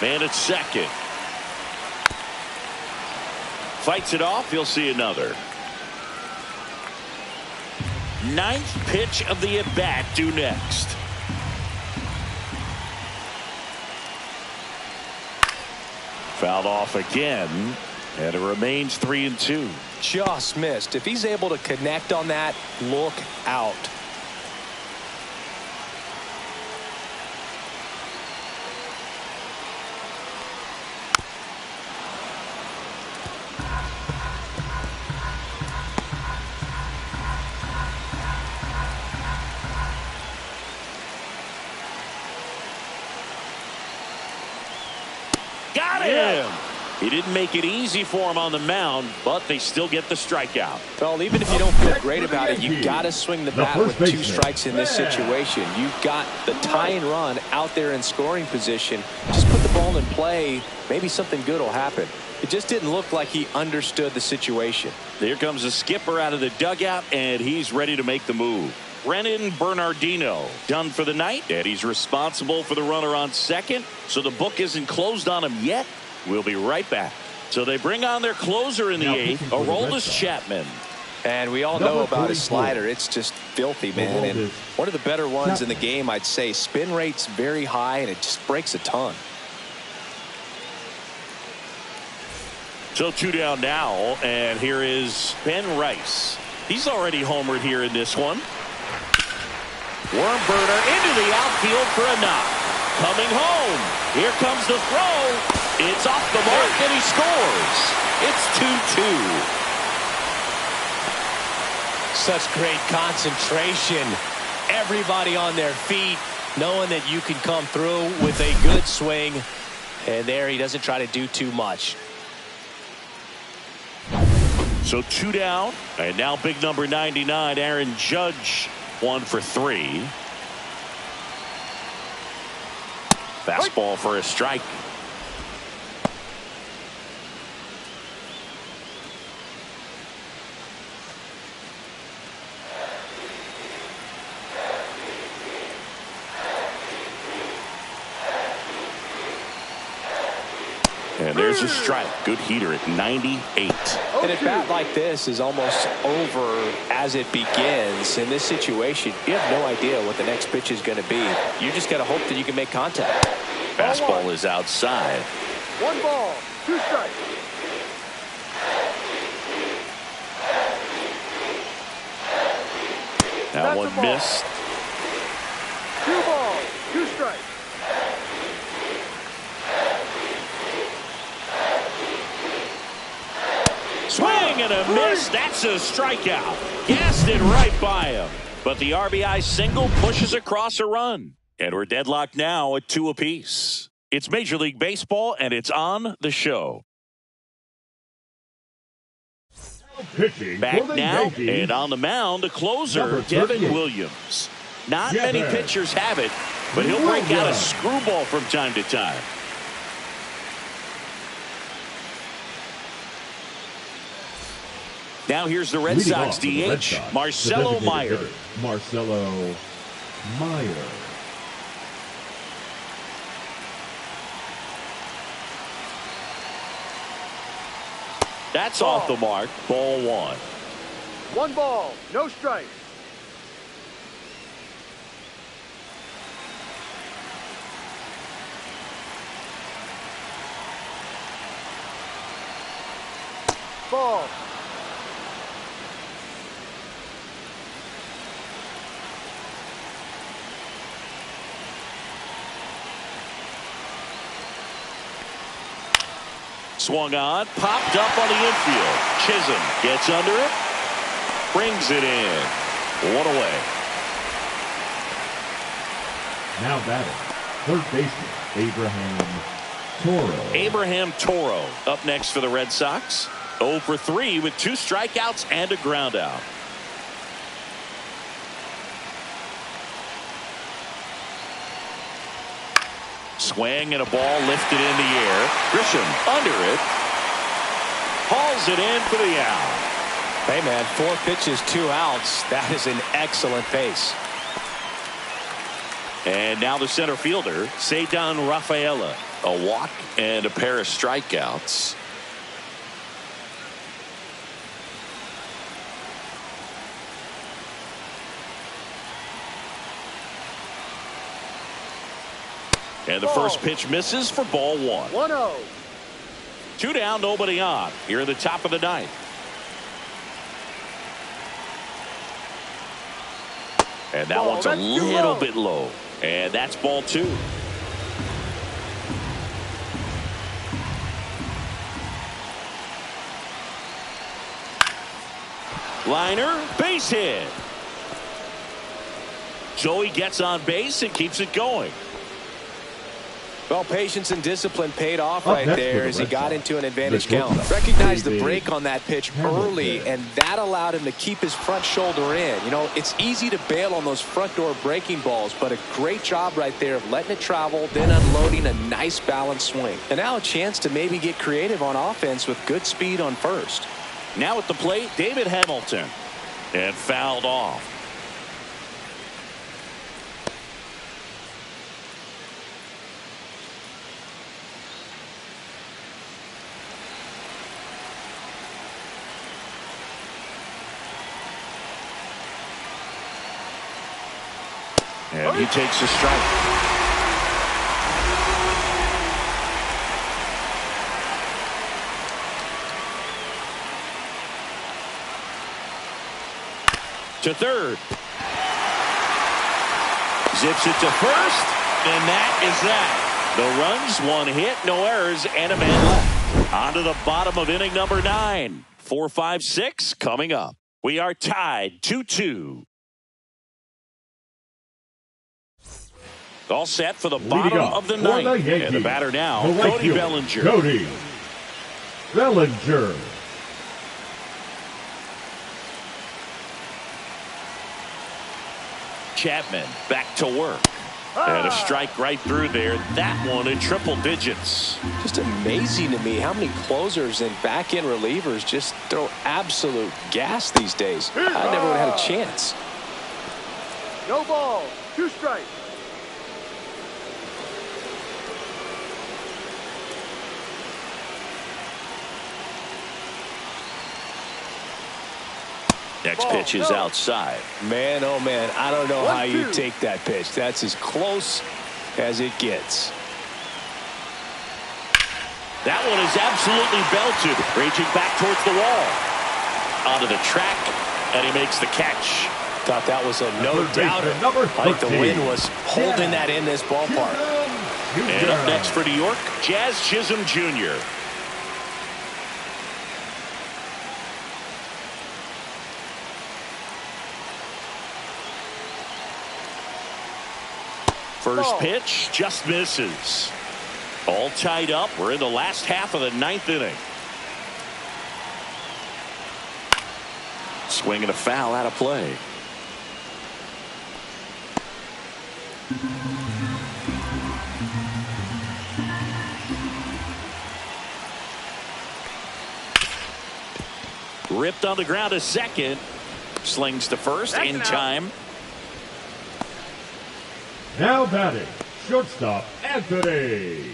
Man at second. Fights it off. He'll see another. Ninth pitch of the at-bat due next. Fouled off again. And it remains 3-2. Just missed. If he's able to connect on that, look out. Got him! He didn't make it easy for him on the mound, but they still get the strikeout. Well, even if you don't feel great about it, you got to swing the bat with 2 strikes in this situation. You've got the tying run out there in scoring position. Just put the ball in play. Maybe something good will happen. It just didn't look like he understood the situation. Here comes the skipper out of the dugout, and he's ready to make the move. Brennan Bernardino done for the night, and he's responsible for the runner on second, so the book isn't closed on him yet. We'll be right back. So they bring on their closer in the 8th, Aroldis Chapman. And we all know about his slider. It's just filthy, man. And one of the better ones in the game, I'd say. Spin rate's very high, and it just breaks a ton. So 2 down now, and here is Ben Rice. He's already homered here in this one. Worm burner into the outfield for a knock. Coming home. Here comes the throw. It's off the mark, and he scores. It's 2-2. Such great concentration. Everybody on their feet, knowing that you can come through with a good swing. And there he doesn't try to do too much. So 2 down, and now big number 99, Aaron Judge, 1 for 3. Fastball for a strike. And there's a strike. Good heater at 98. And a bat like this is almost over as it begins. In this situation, you have no idea what the next pitch is going to be. You just got to hope that you can make contact. Fastball is outside. 1 ball, 2 strikes. That one missed. 2 balls, 2 strikes. Swing and a miss. That's a strikeout. Gassed it right by him. But the RBI single pushes across a run. And we're deadlocked now at 2 apiece. It's Major League Baseball, and it's on the show. Back now, and on the mound, the closer, Devin Williams. Not many pitchers have it, but he'll break out a screwball from time to time. Now here's the Red Sox DH, Marcelo Meyer. Marcelo Meyer. That's off the mark. Ball 1. 1 ball, no strikes. Ball. Swung on, popped up on the infield. Chisholm gets under it, brings it in. 1 away. Now batting, third baseman, Abraham Toro. Abraham Toro up next for the Red Sox. 0 for 3 with 2 strikeouts and a ground out. Swing and a ball lifted in the air. Grisham under it. Hauls it in for the out. Hey, man, 4 pitches, 2 outs. That is an excellent pace. And now the center fielder, Ceddanne Rafaela. A walk and a pair of strikeouts. And the first pitch misses for ball 1. 1-0. 2 down, nobody on. Here in the top of the 9th. And that one's a little bit low. And that's ball 2. Liner, base hit. Joey gets on base and keeps it going. Well, patience and discipline paid off right there as he got into an advantage count. Recognize Recognized the break on that pitch early, and that allowed him to keep his front shoulder in. You know, it's easy to bail on those front door breaking balls, but a great job right there of letting it travel, then unloading a nice balanced swing. And now a chance to maybe get creative on offense with good speed on first. Now at the plate, David Hamilton. And fouled off. And he takes a strike. To third. Zips it to first. And that is that. No runs, 1 hit, no errors, and a man left. On to the bottom of inning number 9. 4, 5, 6 coming up. We are tied 2-2. All set for the bottom of the 9th. And the batter now, Cody Bellinger. Cody Bellinger. Chapman back to work. And a strike right through there. That one in triple digits. Just amazing to me how many closers and back-end relievers just throw absolute gas these days. I never would have had a chance. No ball. 2 strikes. Next pitch is outside. Man, oh man, I don't know how you 1-2. take that pitch. That's as close as it gets. That one is absolutely belted. Reaching back towards the wall. Onto the track, and he makes the catch. Thought that was a no-doubter. I think the wind was holding that in this ballpark. And up next for New York, Jazz Chisholm Jr. First pitch just misses. All tied up. We're in the last half of the 9th inning. Swing and a foul out of play. Ripped on the ground to second. Slings to first in time. Now batting, shortstop Anthony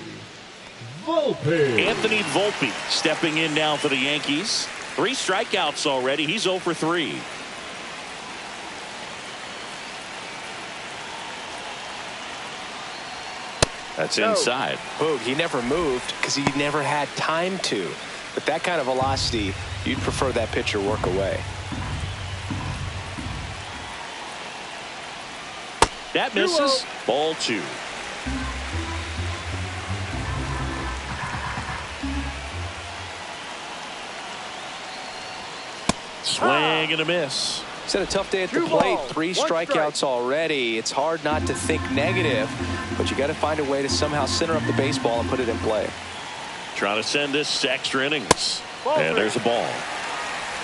Volpe. Anthony Volpe stepping in now for the Yankees. 3 strikeouts already. He's 0 for 3. That's inside. Boog, he never moved because he never had time to. But that kind of velocity, you'd prefer that pitcher work away. That misses. Ball 2. Swing and a miss. He's had a tough day at the plate. 3 strikeouts already. It's hard not to think negative, but you got to find a way to somehow center up the baseball and put it in play. Trying to send this to extra innings. And there's a ball.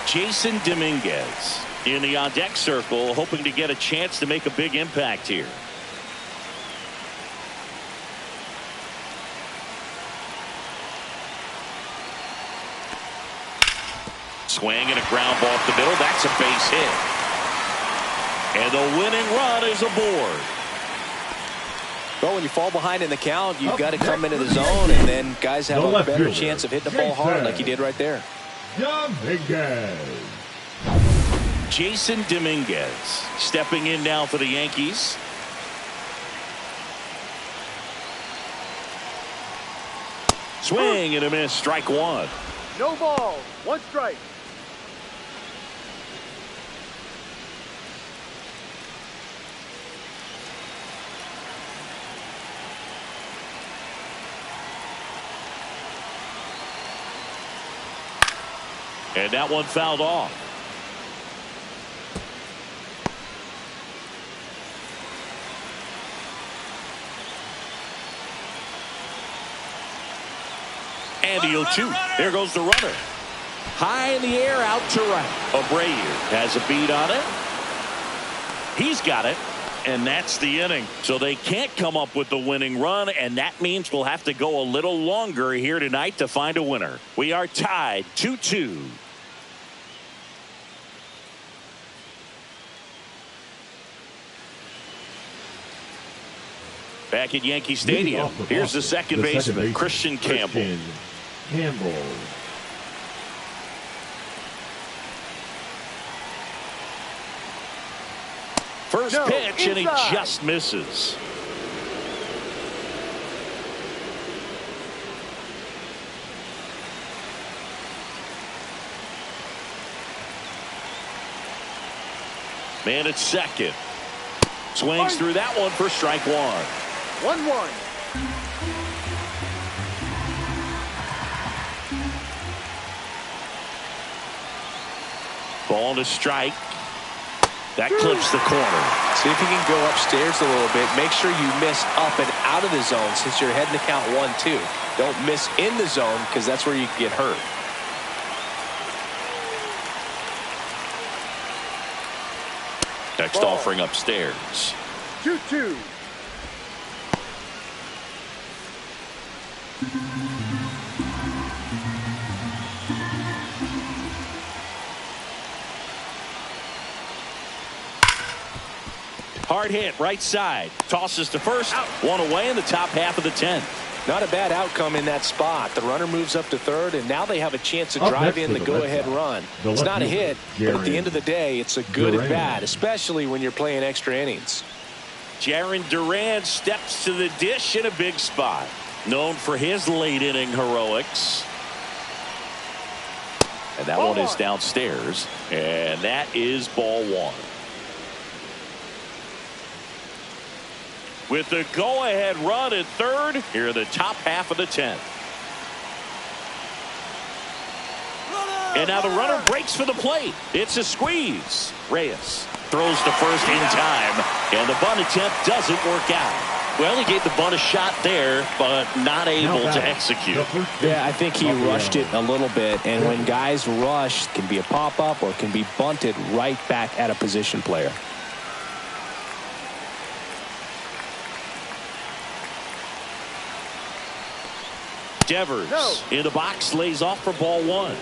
Jason Dominguez in the on-deck circle, hoping to get a chance to make a big impact here. Swing and a ground ball up the middle. That's a base hit. And the winning run is aboard. Well, when you fall behind in the count, you've got to come into the zone, and then guys have a better chance of hitting the ball hard like he did right there. Dominguez. Jason Dominguez stepping in now for the Yankees. Swing and a miss, strike one. No ball, one strike. And that one fouled off. And he'll shoot. There goes the runner. High in the air, out to right. Abreu has a beat on it. He's got it. And that's the inning. So they can't come up with the winning run, and that means we'll have to go a little longer here tonight to find a winner. We are tied 2-2. Back at Yankee Stadium, here's the second baseman, Christian Campbell. First pitch, and he just misses. Man at second. Swings through that one for strike one. 1-1. Ball to strike. That clips the corner. See if you can go upstairs a little bit. Make sure you miss up and out of the zone since you're heading to count 1-2. Don't miss in the zone because that's where you can get hurt. Next offering upstairs. 2-2. Hard hit, right side. Tosses to first. One away in the top half of the 10th. Not a bad outcome in that spot. The runner moves up to third, and now they have a chance to drive in the go-ahead run. It's not a hit, but at the end of the day, it's a good at-bat, especially when you're playing extra innings. Jarren Duran steps to the dish in a big spot. Known for his late-inning heroics. And that one is downstairs, and that is ball one. With the go-ahead run at third, here in the top half of the 10th. And now the runner breaks for the plate. It's a squeeze. Reyes throws to first in time, and the bunt attempt doesn't work out. Well, he gave the bunt a shot there, but not able to execute. Yeah, I think he rushed it a little bit, and when guys rush, it can be a pop-up or it can be bunted right back at a position player. Devers in the box, lays off for ball one.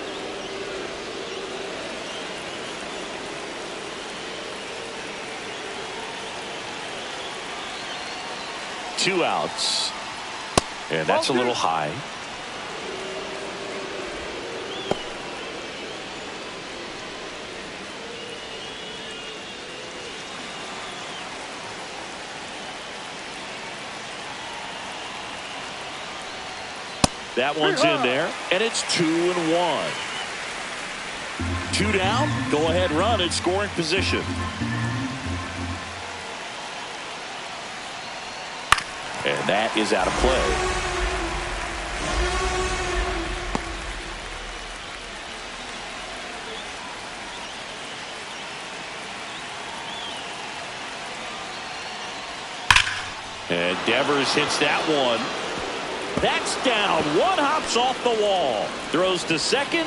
Two outs. And that's a little high. That one's in there, and it's 2-1. Two down, go ahead run in scoring position. And that is out of play. And Devers hits that one. That's down. One hops off the wall. Throws to second.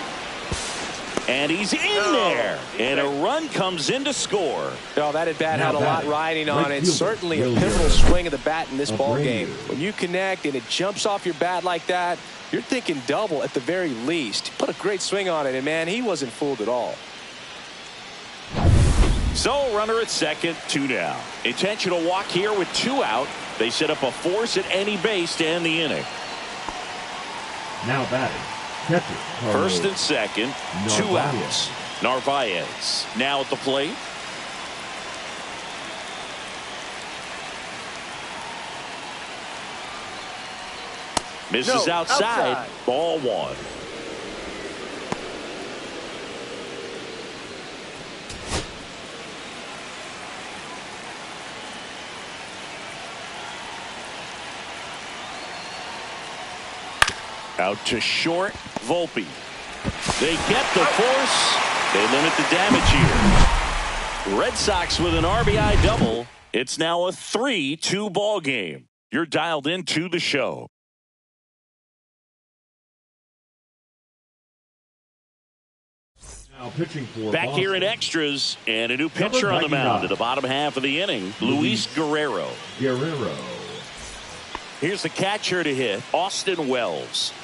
And he's in there. And a run comes in to score. Oh, that at-bat had a lot riding on it. Certainly a Williams. pivotal swing of the bat in this ball Abreu. game. When you connect and it jumps off your bat like that, you're thinking double at the very least. Put a great swing on it, and, man, he wasn't fooled at all. So, runner at second, 2 down. Intentional walk here with 2 out. They set up a force at any base to end the inning. Now batting. Catcher. First and second, 2 Narvaez. outs. Narvaez now at the plate. Misses No, outside. Ball 1. Out to short, Volpe. They get the force. They limit the damage here. Red Sox with an RBI double. It's now a 3-2 ball game. You're dialed into the show. Now pitching for Back Boston. here in extras, and a new pitcher on the mound to the bottom half of the inning, Luis Guerrero. Guerrero. Here's the catcher to hit, Austin Wells.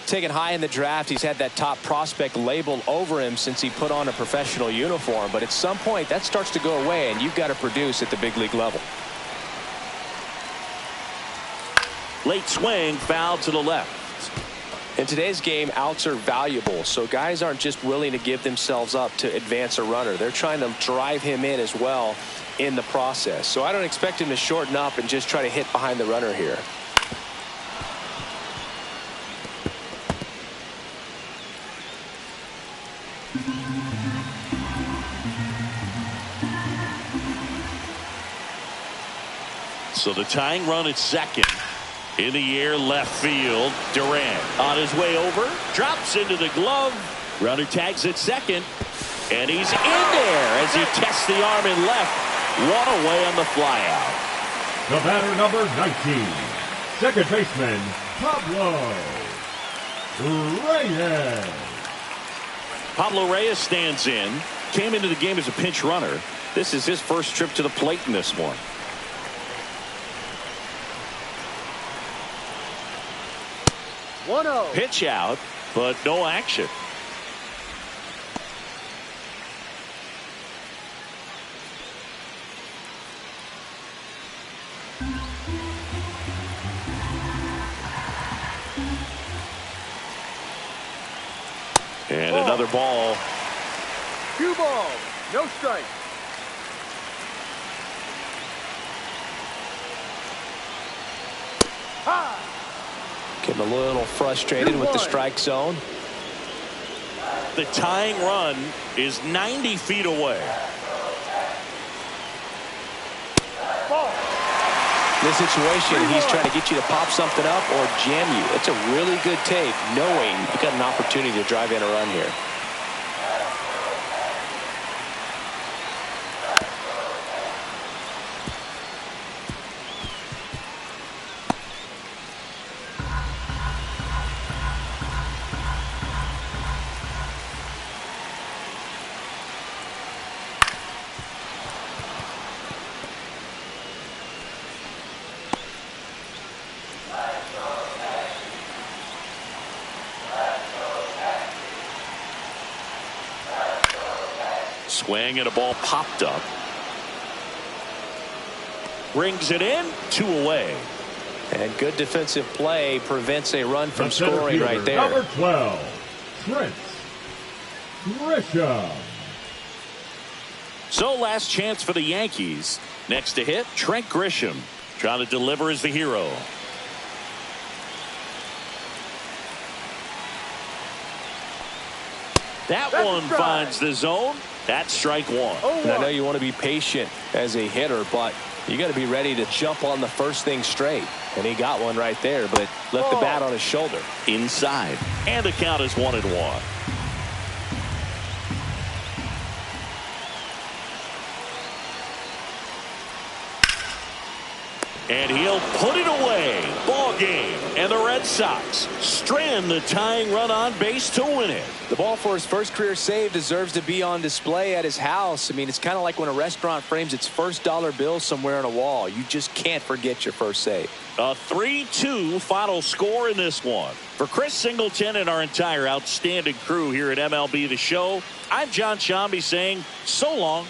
Taken high in the draft, he's had that top prospect label over him since he put on a professional uniform. But at some point, that starts to go away, and you've got to produce at the big league level. Late swing, foul to the left. In today's game, outs are valuable, so guys aren't just willing to give themselves up to advance a runner. They're trying to drive him in as well in the process. So I don't expect him to shorten up and just try to hit behind the runner here. So the tying run at second. In the air, left field. Durant on his way over. Drops into the glove. Runner tags at second. And he's in there as he tests the arm in left. One away on the flyout. The batter number 19. Second baseman, Pablo Reyes. Pablo Reyes stands in. Came into the game as a pinch runner. This is his first trip to the plate in this one. Pitch out, but no action. And another ball. 2 balls, no strike. Getting a little frustrated with the strike zone. The tying run is 90 feet away. Ball. In this situation, he's trying to get you to pop something up or jam you. It's a really good take, knowing you've got an opportunity to drive in a run here. Swing and a ball popped up. Brings it in, 2 away. And good defensive play prevents a run from The center scoring fielder, right there. Number 12, Trent Grisham. So last chance for the Yankees. Next to hit, Trent Grisham. Trying to deliver as the hero. That That's one a strike. finds the zone. That's strike 1. And I know you want to be patient as a hitter, but you got to be ready to jump on the first thing straight. And he got one right there, but left the bat on his shoulder. Inside. And the count is 1-1. And he'll put it away. Ball game. And the Red Sox strand the tying run on base to win it. The ball for his first career save deserves to be on display at his house. I mean, it's kind of like when a restaurant frames its first dollar bill somewhere on a wall. You just can't forget your first save. A 3-2 final score in this one. For Chris Singleton and our entire outstanding crew here at MLB The Show, I'm John Shambi saying so long.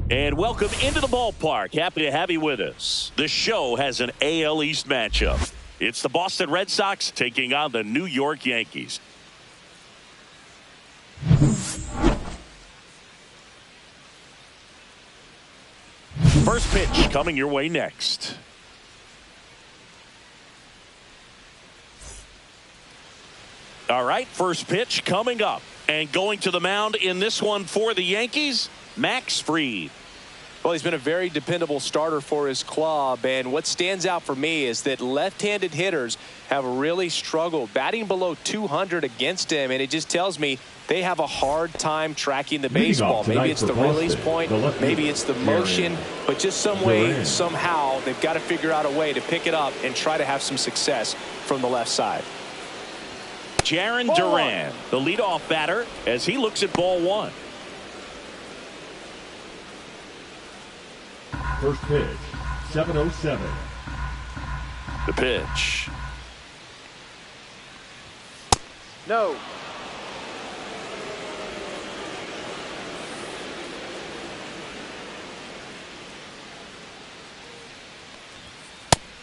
And welcome into the ballpark. Happy to have you with us. The show has an AL East matchup. It's the Boston Red Sox taking on the New York Yankees. First pitch coming your way next. All right, first pitch coming up. And going to the mound in this one for the Yankees, Max Fried. Well, he's been a very dependable starter for his club, and what stands out for me is that left-handed hitters have really struggled batting below 200 against him, and it just tells me they have a hard time tracking the baseball. Maybe it's the release point, maybe it's the motion, but just some way, somehow, they've got to figure out a way to pick it up and try to have some success from the left side. Jarren Duran, the leadoff batter, as he looks at ball one. First pitch, 7:07. The pitch. No.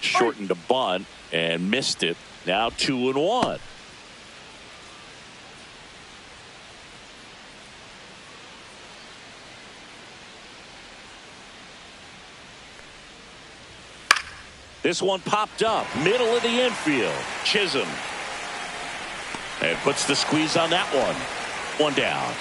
Shortened a bunt and missed it. Now 2-1. This one popped up, middle of the infield. Chisholm. And puts the squeeze on that one. One down.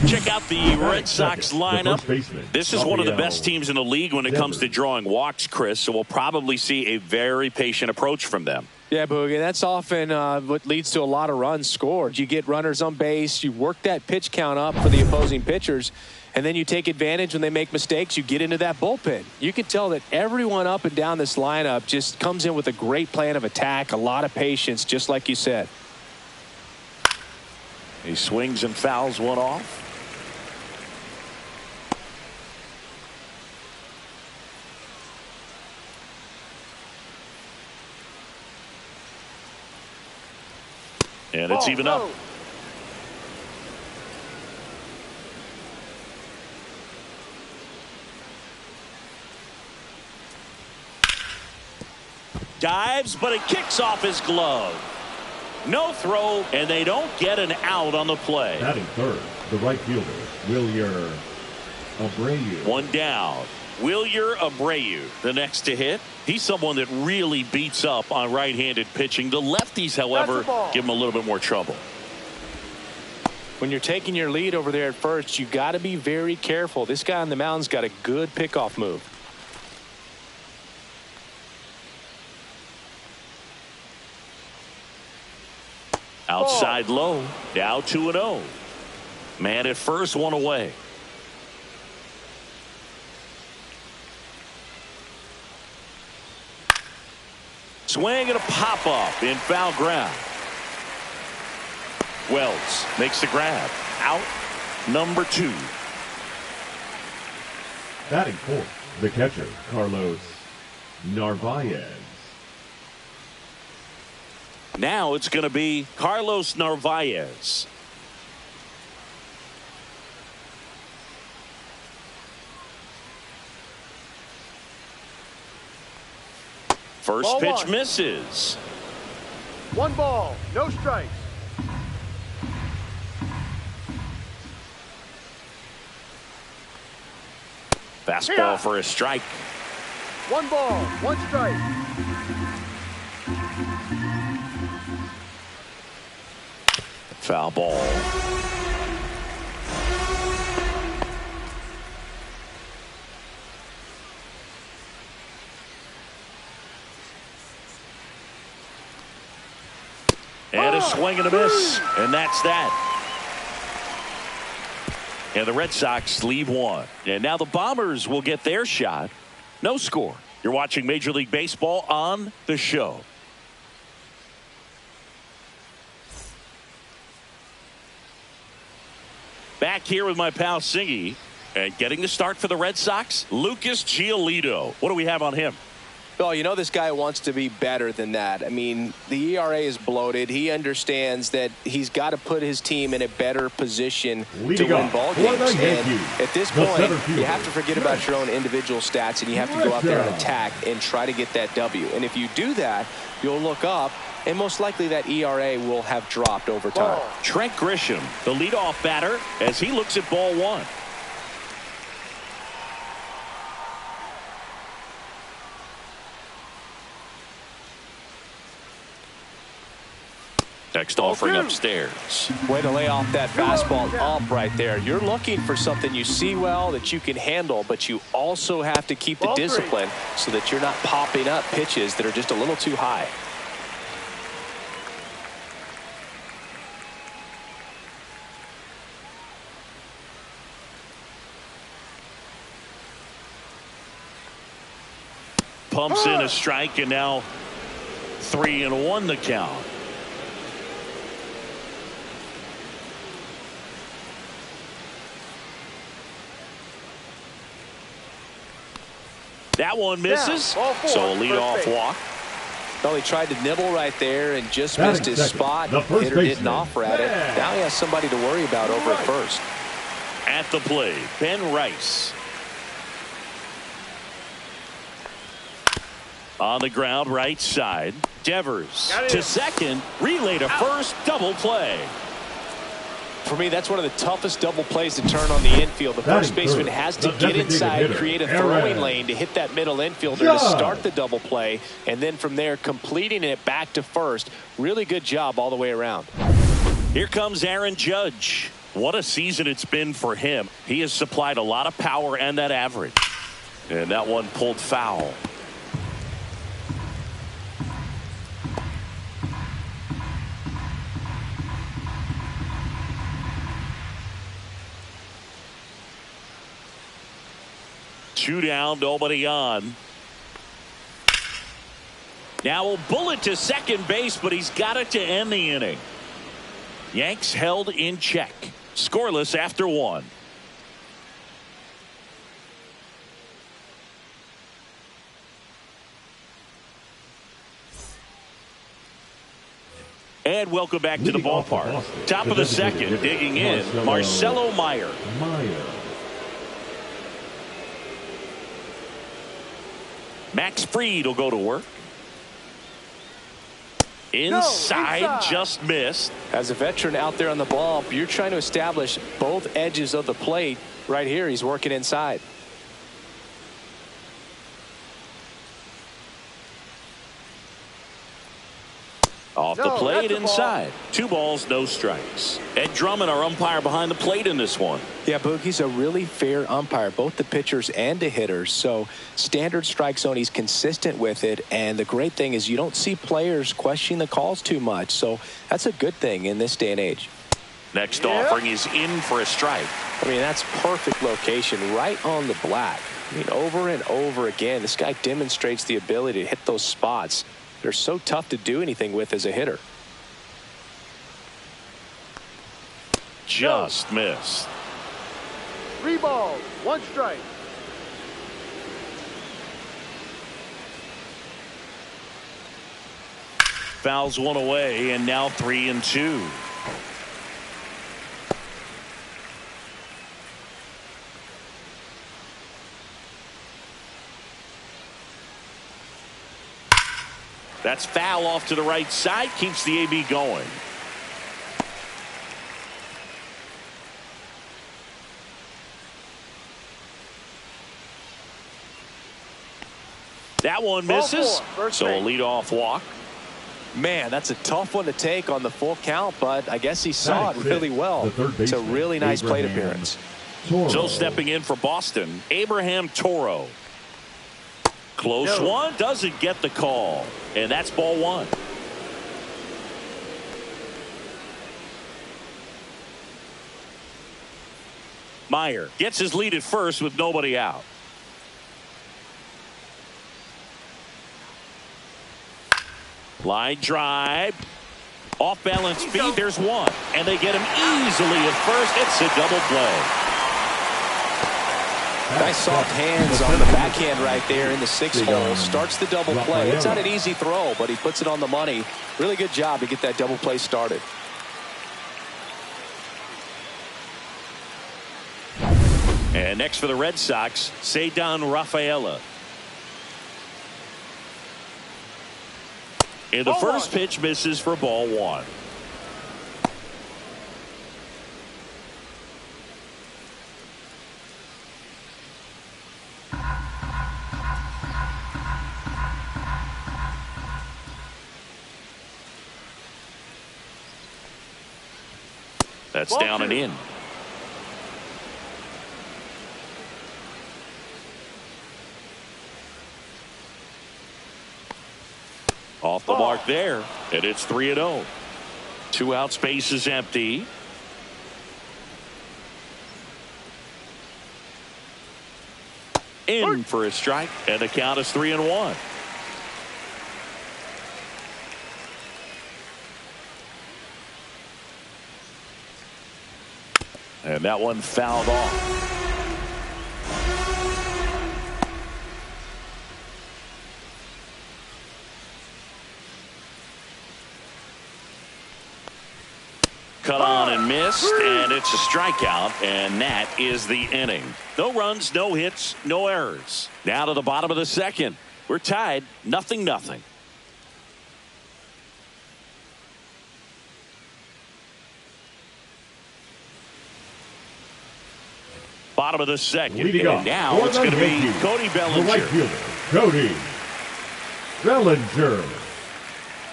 Check out the Red Sox lineup. This is one of the best teams in the league when it comes to drawing walks, Chris, so we'll probably see a very patient approach from them. Yeah, Boogie, that's often what leads to a lot of runs scored. You get runners on base, you work that pitch count up for the opposing pitchers, and then you take advantage when they make mistakes. You get into that bullpen. You can tell that everyone up and down this lineup just comes in with a great plan of attack, a lot of patience, just like you said. He swings and fouls one off. And it's even up. Dives, but it kicks off his glove. No throw, and they don't get an out on the play. Batting third, the right fielder, Wilyer. Abreu. One down. Wilyer Abreu, the next to hit. He's someone that really beats up on right-handed pitching. The lefties, however, give him a little bit more trouble. When you're taking your lead over there at first, you got to be very careful. This guy on the mound's got a good pickoff move. Outside low. Now 2-0. Man at first, one away. Swing and a pop-up in foul ground. Wells makes the grab. Out number 2. Batting fourth, the catcher, Carlos Narvaez. Now it's going to be Carlos Narvaez. First Ball pitch one. misses. 1 ball, no strikes. Fastball for a strike. 1 ball, 1 strike. Foul ball. And a swing and a miss, and that's that. And the Red Sox leave one. And now the Bombers will get their shot. No score. You're watching Major League Baseball on the show. Back here with my pal Singy. And getting the start for the Red Sox, Lucas Giolito. What do we have on him? Well, you know this guy wants to be better than that. I mean, the ERA is bloated. He understands that he's got to put his team in a better position to win ball games. And at this point, you have to forget about your own individual stats, and you have to go out there and attack and try to get that W. And if you do that, you'll look up, and most likely that ERA will have dropped over time. Trent Grisham, the leadoff batter, as he looks at ball 1. Next offering upstairs. Way to lay off that fastball up right there. You're looking for something you see well that you can handle, but you also have to keep the discipline so that you're not popping up pitches that are just a little too high. Pumps in a strike, and now 3-1 the count. That one misses, so a leadoff walk. Well, he tried to nibble right there and just missed his spot. Hitter didn't offer at it. Now he has somebody to worry about over at first. At the plate, Ben Rice. On the ground, right side. Devers to second, relay to first, double play. For me, that's one of the toughest double plays to turn on the infield. The first baseman has to get inside, create a throwing lane to hit that middle infielder to start the double play, and then from there completing it back to first. Really good job all the way around. Here comes Aaron Judge. What a season it's been for him. He has supplied a lot of power and that average. And that one pulled foul. Two down, nobody on. Now a bullet to second base, but he's got it to end the inning. Yanks held in check. Scoreless after 1. And welcome back to the ballpark. Top of the second, digging in, Marcelo Meyer. Max Fried will go to work. Inside, just missed. As a veteran out there on the bump, you're trying to establish both edges of the plate. Right here, he's working inside. Off the plate inside. 2 balls, no strikes. Ed Drummond, our umpire behind the plate in this one. Yeah, Boogie's a really fair umpire, both the pitchers and the hitters. So standard strike zone, he's consistent with it. And the great thing is you don't see players questioning the calls too much. So that's a good thing in this day and age. Next offering is in for a strike. I mean, that's perfect location right on the black. I mean, over and over again, this guy demonstrates the ability to hit those spots. They're so tough to do anything with as a hitter. Just missed. 3 balls, 1 strike. Fouls one away, and now 3-2. That's foul off to the right side. Keeps the AB going. That one misses. So a leadoff walk. Man, that's a tough one to take on the full count, but I guess he saw it really well. It's a really nice plate appearance. So stepping in for Boston, Abraham Toro. Close one, doesn't get the call, and that's ball 1. Meyer gets his lead at first with nobody out. Line drive. Off balance feed, there's one, and they get him easily at first. It's a double play. Nice soft hands on the backhand right there in the 6th hole. Starts the double play. It's not an easy throw, but he puts it on the money. Really good job to get that double play started. And next for the Red Sox, Ceddanne Rafaela. And the first pitch misses for ball 1. That's down and in. Off the mark there, and it's 3-0. 2 out, space is empty. In for a strike, and the count is 3-1. And that one fouled off. Cut on and missed, and it's a strikeout, and that is the inning. No runs, no hits, no errors. Now to the bottom of the 2nd. We're tied, 0-0. Bottom of the 2nd. Leading and now it's going to be Cody Bellinger. Right fielder, Cody Bellinger.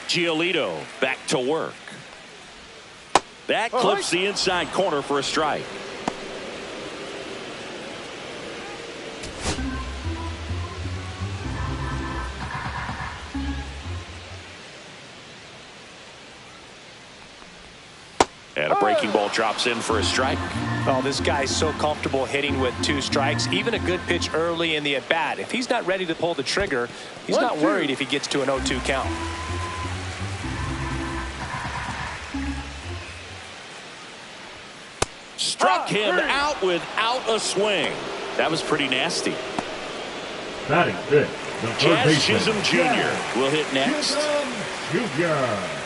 Giolito back to work. That clips the inside corner for a strike. And a breaking ball drops in for a strike. Oh, this guy's so comfortable hitting with 2 strikes. Even a good pitch early in the at-bat. If he's not ready to pull the trigger, he's not worried if he gets to an 0-2 count. Struck him out without a swing. That was pretty nasty. Batting fifth, the third Jazz baseman, Chisholm Jr. will hit next. Jr.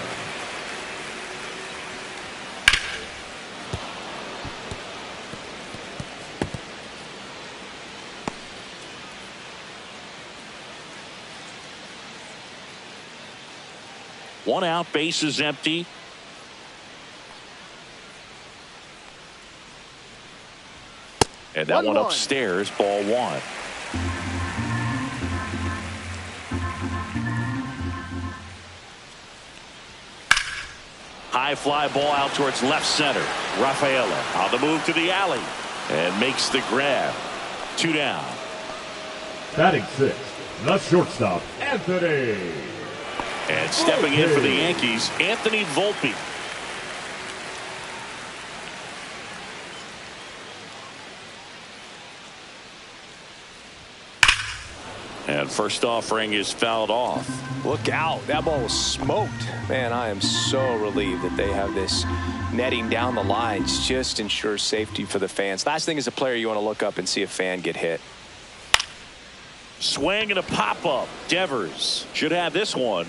One out, base is empty. And that one upstairs, ball one. High fly ball out towards left center. Rafaela on the move to the alley and makes the grab. 2 down. Batting sixth, the shortstop, Anthony. And stepping in for the Yankees, Anthony Volpe. And first offering is fouled off. Look out. That ball was smoked. Man, I am so relieved that they have this netting down the lines. Just ensures safety for the fans. Last thing as a player, you want to look up and see a fan get hit. Swing and a pop-up. Devers should have this one.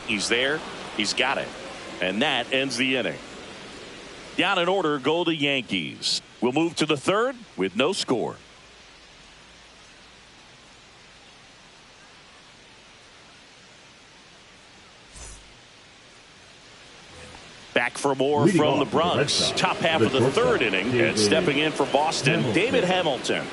He's there. He's got it. And that ends the inning. Down in order go the Yankees. We'll move to the third with no score. Back for more from the Bronx. Top half of the third inning. And stepping in for Boston, David Hamilton.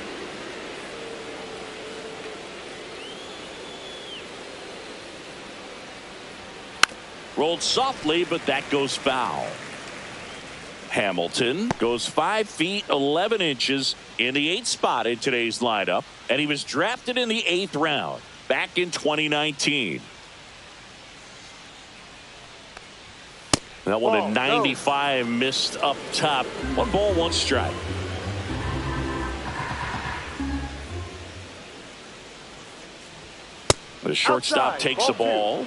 Rolled softly, but that goes foul. Hamilton goes 5 feet 11 inches in the 8th spot in today's lineup. And he was drafted in the 8th round back in 2019. That one at 95 missed up top. 1 ball, 1 strike. The shortstop takes the ball.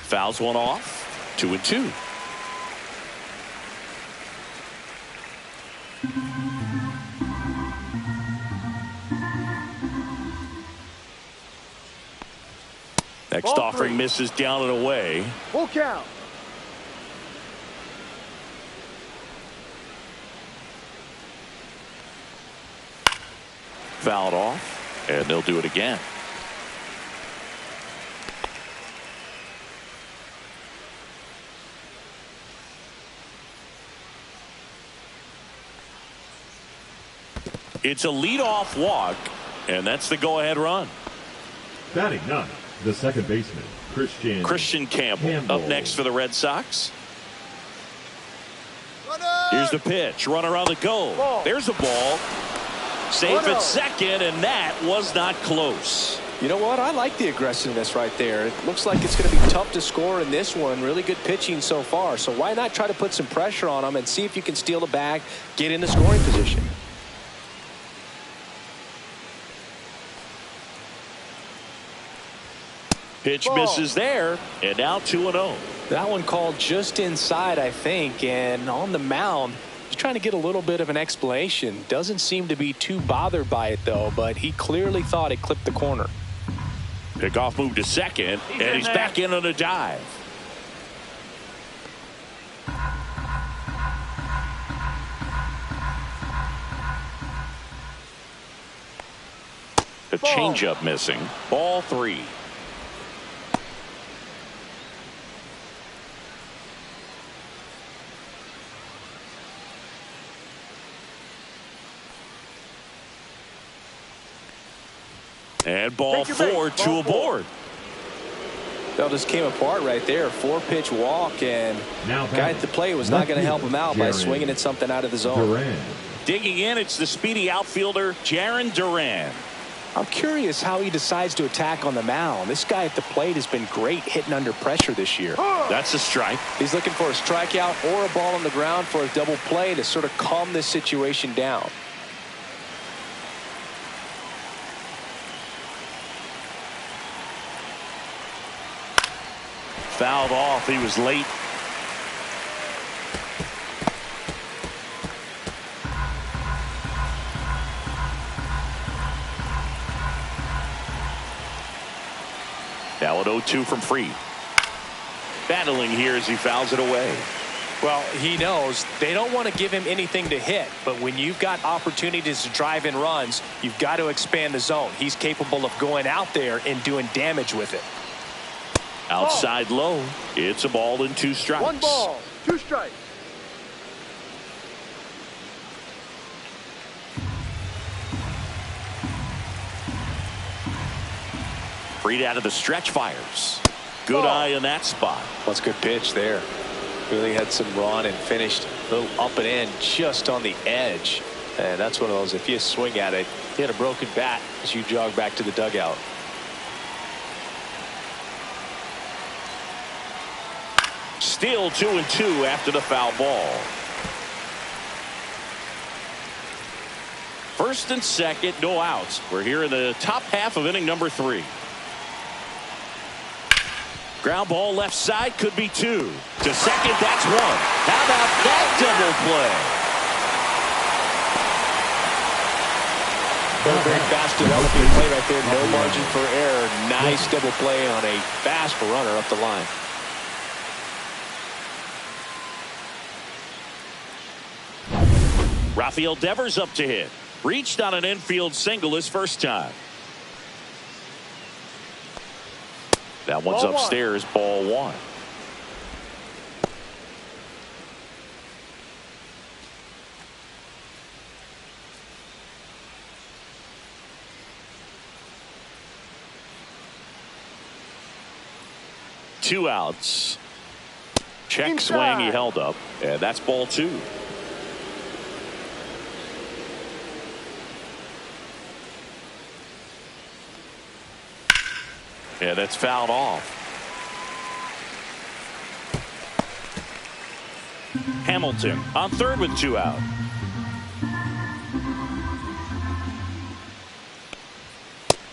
Fouls one off. 2-2. Next offering misses down and away. Full count. Fouled off, and they'll do it again. It's a leadoff walk, and that's the go-ahead run. Batting ninth, the second baseman, Christian Campbell. Up next for the Red Sox. Here's the pitch. Runner on the go. There's a ball. Safe at second, and that was not close. You know what? I like the aggressiveness right there. It looks like it's going to be tough to score in this one. Really good pitching so far. So why not try to put some pressure on them and see if you can steal the bag, get in the scoring position. Pitch misses there, and now 2-0. That one called just inside, I think, and on the mound, he's trying to get a little bit of an explanation. Doesn't seem to be too bothered by it, though, but he clearly thought it clipped the corner. Pickoff move to second, and he's back in on a dive. The changeup missing. Ball 3. And ball 4, 2 aboard. That just came apart right there. 4-pitch walk, and guy at the plate was not going to help him out by swinging at something out of the zone. Digging in, it's the speedy outfielder, Jarren Duran. I'm curious how he decides to attack on the mound. This guy at the plate has been great hitting under pressure this year. That's a strike. He's looking for a strikeout or a ball on the ground for a double play to sort of calm this situation down. Fouled off. He was late. Now an 0-2 from Fried. Battling here as he fouls it away. Well, he knows they don't want to give him anything to hit, but when you've got opportunities to drive in runs, you've got to expand the zone. He's capable of going out there and doing damage with it. Outside low. It's a ball and 2 strikes. 1 ball, 2 strikes. Freed out of the stretch, fires. Good eye in that spot. That's a good pitch there. Really had some run and finished a little up and in just on the edge. And that's one of those, if you swing at it, you hit a broken bat as you jog back to the dugout. Still 2-2 after the foul ball. First and second, no outs. We're here in the top half of inning number 3. Ground ball left side, could be 2. To second, that's 1. How about that double play? Very fast developing play right there. No margin for error. Nice double play on a fast runner up the line. Rafael Devers up to hit. Reached on an infield single his first time. That one's Ball 1. upstairs, ball 1. Two outs. Check swing, he held up, and that's ball 2. Yeah, that's fouled off. Hamilton on third with 2 out.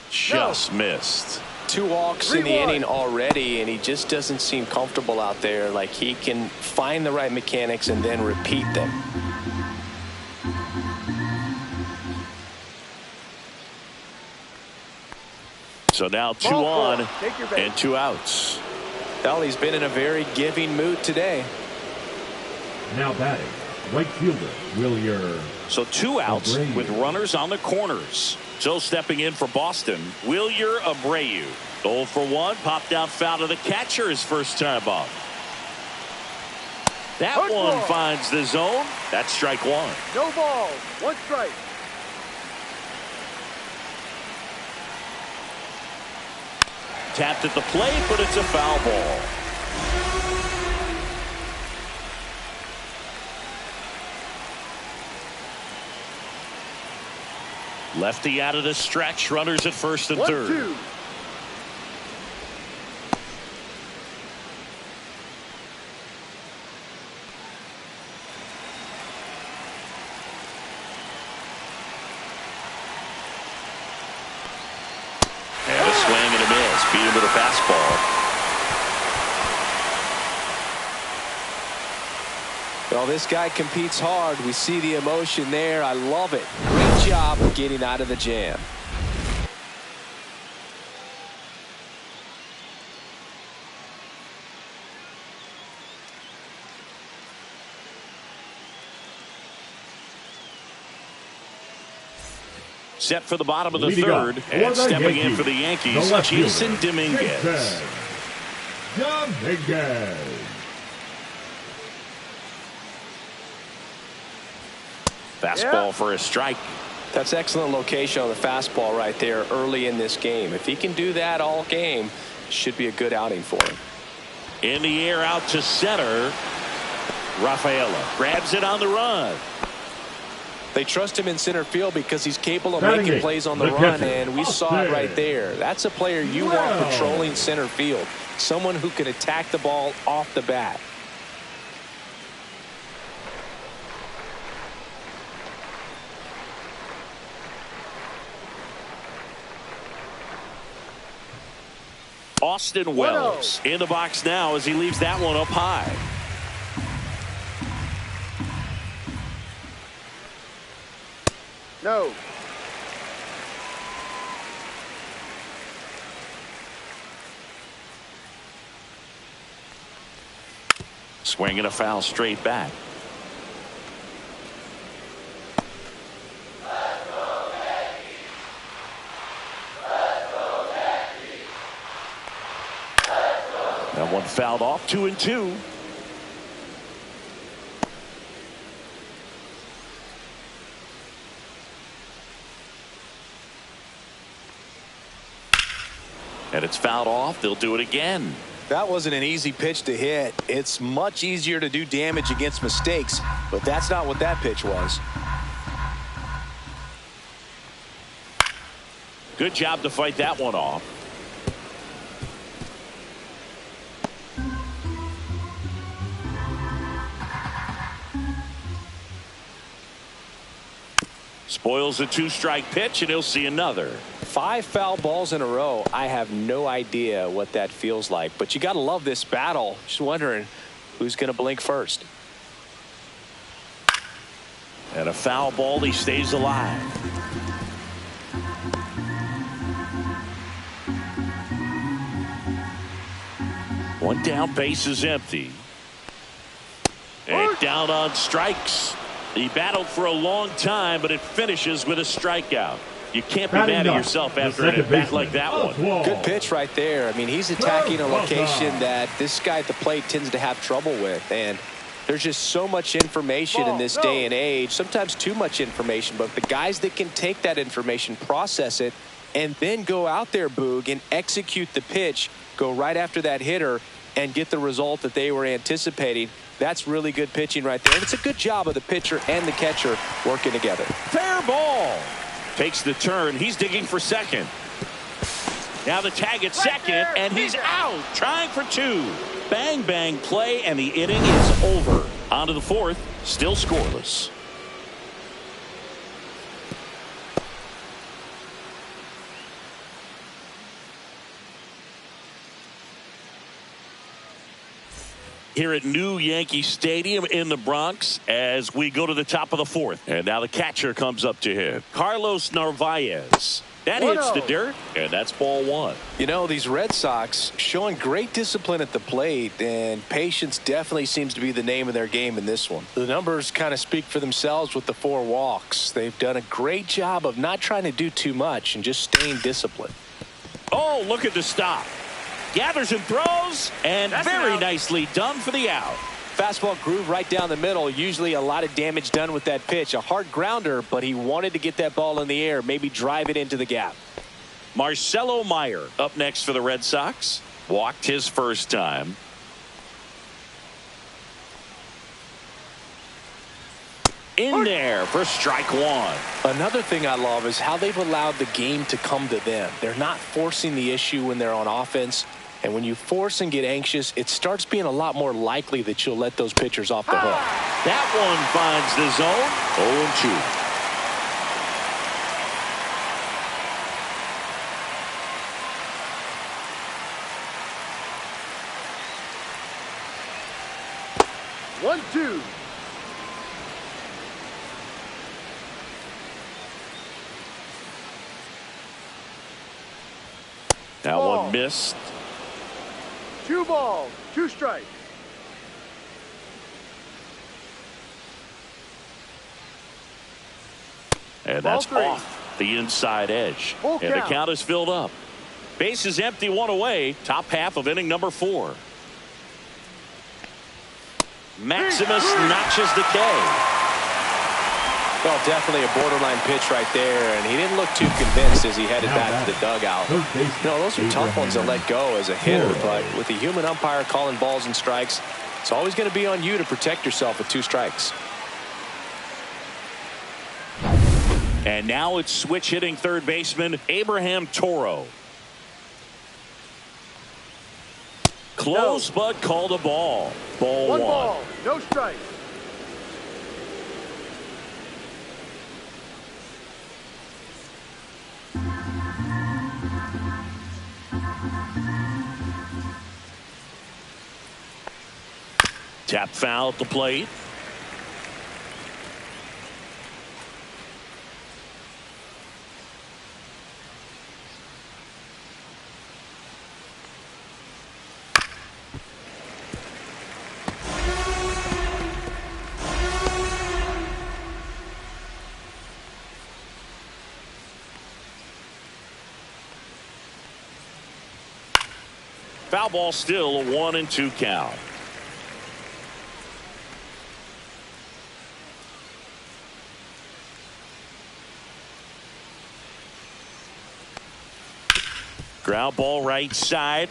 Just missed. 2 walks in the inning already, and he just doesn't seem comfortable out there. Like he can find the right mechanics and then repeat them. So now 2 on and 2 outs. Well, he's been in a very giving mood today. Now batting, right fielder, Wilyer. So 2 outs with runners on the corners. So stepping in for Boston, Wilyer Abreu. 0 for 1, popped out foul to the catcher his first time up. That one finds the zone. That's strike 1. No balls, 1 strike. Tapped at the plate, but it's a foul ball. Lefty out of the stretch, runners at first and 1-2. third. And a swing and a miss. Beat him with a fastball. Well, this guy competes hard. We see the emotion there. I love it. Great job of getting out of the jam. Set for the bottom of the Leading third, up and for the stepping in Yankees, for the the Yankees, left Jason fielder, Dominguez. Dominguez. Fastball for a strike. That's excellent location on the fastball right there early in this game. If he can do that all game, should be a good outing for him. In the air out to center. Rafaela grabs it on the run. They trust him in center field because he's capable of Batting making eighth, plays on the the run, catcher, and we saw it right Austin. there. That's a player you want Wow. patrolling center field. Someone who can attack the ball off the bat. Austin Wells in the box now as he leaves that one up high. No. Swing and a foul straight back. That one fouled off. 2-2. And it's fouled off. They'll do it again. That wasn't an easy pitch to hit. It's much easier to do damage against mistakes, but that's not what that pitch was. Good job to fight that one off. Spoils a 2-strike pitch, and he'll see another. 5 foul balls in a row. I have no idea what that feels like, but you got to love this battle. Just wondering who's going to blink first. And a foul ball. He stays alive. One down, base is empty. And down on strikes. He battled for a long time, but it finishes with a strikeout. You can't be mad at yourself after an at-bat like that one. Good pitch right there. I mean, he's attacking a location that this guy at the plate tends to have trouble with. And there's just so much information in this day and age, sometimes too much information. But the guys that can take that information, process it, and then go out there, Boog, and execute the pitch, go right after that hitter, and get the result that they were anticipating. That's really good pitching right there. And it's a good job of the pitcher and the catcher working together. Fair ball. Takes the turn. He's digging for second. Now the tag at second, and he's out. Trying for 2. Bang, bang play, and the inning is over. On to the 4th. Still scoreless. Here at New Yankee Stadium in the Bronx as we go to the top of the 4th. And now the catcher comes up to him. Carlos Narvaez. That hits the dirt, and that's ball 1. You know, these Red Sox showing great discipline at the plate, and patience definitely seems to be the name of their game in this one. The numbers kind of speak for themselves with the 4 walks. They've done a great job of not trying to do too much and just staying disciplined. Oh, look at the stop. Gathers and throws, and that's very nicely done for the out. Fastball groove right down the middle. Usually a lot of damage done with that pitch. A hard grounder, but he wanted to get that ball in the air, maybe drive it into the gap. Marcelo Meyer up next for the Red Sox. Walked his first time. In there for strike 1. Another thing I love is how they've allowed the game to come to them. They're not forcing the issue when they're on offense. And when you force and get anxious, it starts being a lot more likely that you'll let those pitchers off the hook. That one finds the zone. 1-2. That one missed. 2 balls, 2 strikes. And that's off the inside edge. And the count is filled up. Base is empty, 1 away. Top half of inning number 4. Maximus notches the K. Well, definitely a borderline pitch right there, and he didn't look too convinced as he headed back to the dugout. You know, those are tough ones to let go as a hitter, but with the human umpire calling balls and strikes, it's always going to be on you to protect yourself with 2 strikes. And now it's switch hitting third baseman Abraham Toro. Close, but called a ball. Ball 1. Ball, no strike. Tap foul at the plate. Foul ball, still a 1-2 count. Ground ball right side.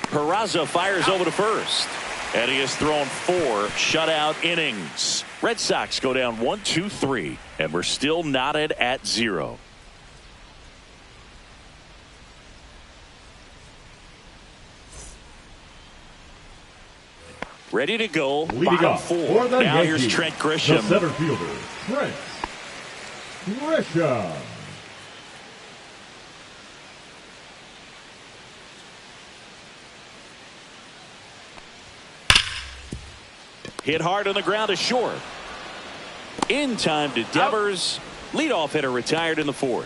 Peraza fires over to first. And he has thrown 4 shutout innings. Red Sox go down 1-2-3. And we're still knotted at 0. Ready to go. Leading Bottom off 4. for the Now Yankees, here's Trent the Grisham. center fielder, Trent Grisham. Hit hard on the ground to short. In time to Devers. Leadoff hitter retired in the 4th.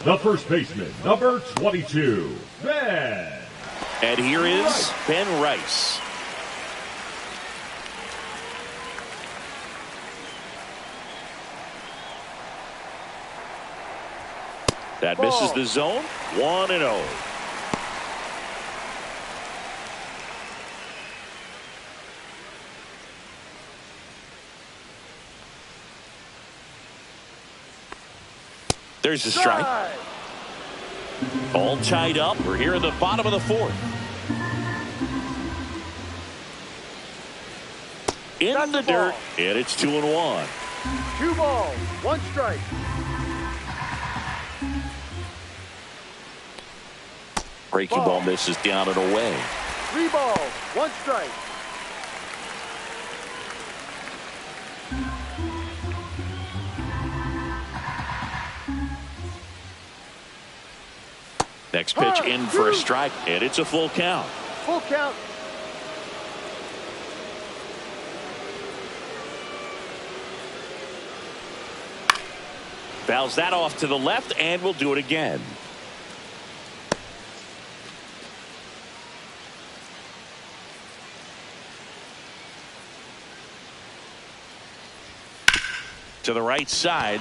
The first baseman, number 22, Ben. And here is Ben Rice. That misses the zone. 1-0. There's a strike. All tied up. We're here in the bottom of the 4th. In the dirt, and it's 2-1. 2 balls, 1 strike. Breaking ball misses down and away. 3 balls, 1 strike. Next pitch in for a strike, and it's a full count. Full count. Fouls that off to the left, and we'll do it again. To the right side.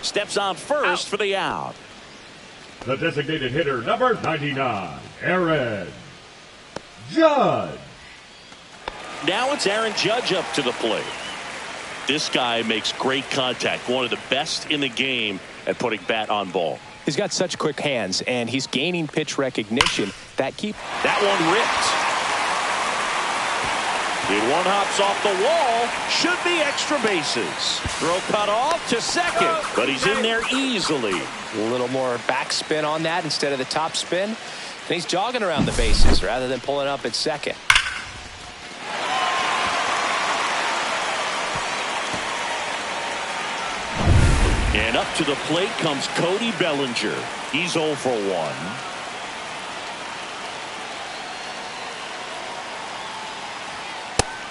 Steps on first for the out. The designated hitter, number 99, Aaron Judge. Now it's Aaron Judge up to the plate. This guy makes great contact. One of the best in the game at putting bat on ball. He's got such quick hands, and he's gaining pitch recognition. That one ripped. The one hops off the wall. Should be extra bases. Throw cut off to second, but he's in there easily. A little more backspin on that instead of the top spin. And he's jogging around the bases rather than pulling up at second. And up to the plate comes Cody Bellinger. He's 0 for 1.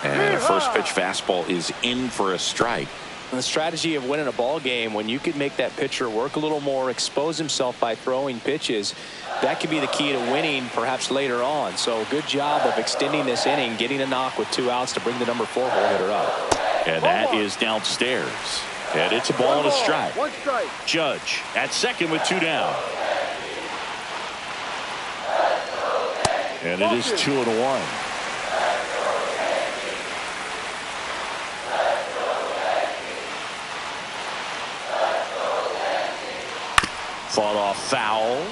And a first pitch fastball is in for a strike. The strategy of winning a ball game, when you can make that pitcher work a little more, expose himself by throwing pitches, that could be the key to winning perhaps later on. So good job of extending this inning, getting a knock with 2 outs to bring the number 4 hole hitter up. And that is downstairs. And it's a ball and a strike. 1 strike. Judge at second with 2 down. And it is 2-1. Fought off foul.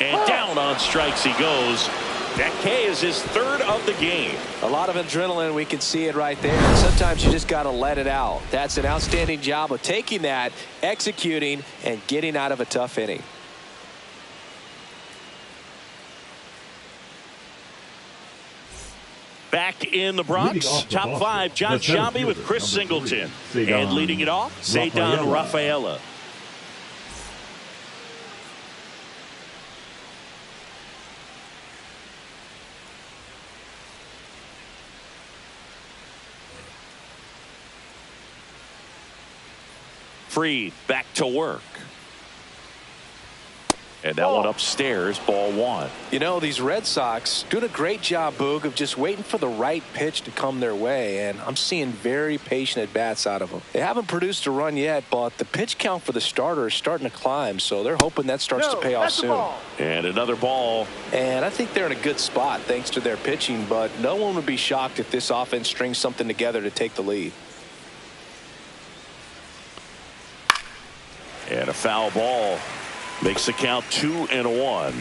And down on strikes he goes. That K is his 3rd of the game. A lot of adrenaline. We can see it right there. And sometimes you just got to let it out. That's an outstanding job of taking that, executing, and getting out of a tough inning. Back in the Bronx, top 5, John Sciambi with Chris Singleton. And leading it off, Cedar Rafaela. Fried back to work. And that one upstairs, ball one. You know, these Red Sox doing a great job, Boog, of just waiting for the right pitch to come their way, and I'm seeing very patient at-bats out of them. They haven't produced a run yet, but the pitch count for the starter is starting to climb, so they're hoping that starts to pay off soon. And another ball. And I think they're in a good spot thanks to their pitching, but no one would be shocked if this offense strings something together to take the lead. And a foul ball. Makes the count 2-1.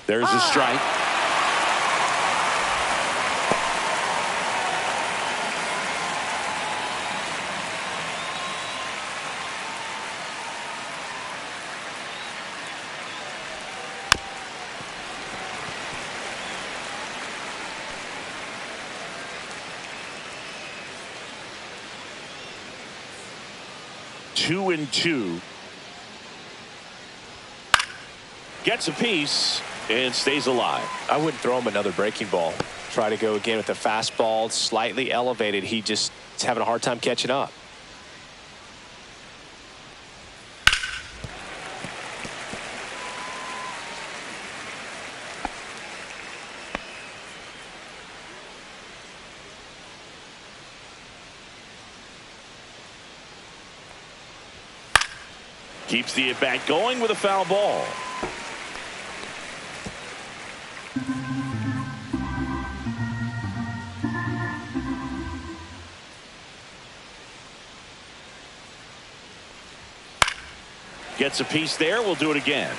There's a strike. Two and two. Gets a piece and stays alive. I wouldn't throw him another breaking ball. Try to go again with a fastball slightly elevated. He just is having a hard time catching up. Keeps the at-bat going with a foul ball. Gets a piece there. We'll do it again.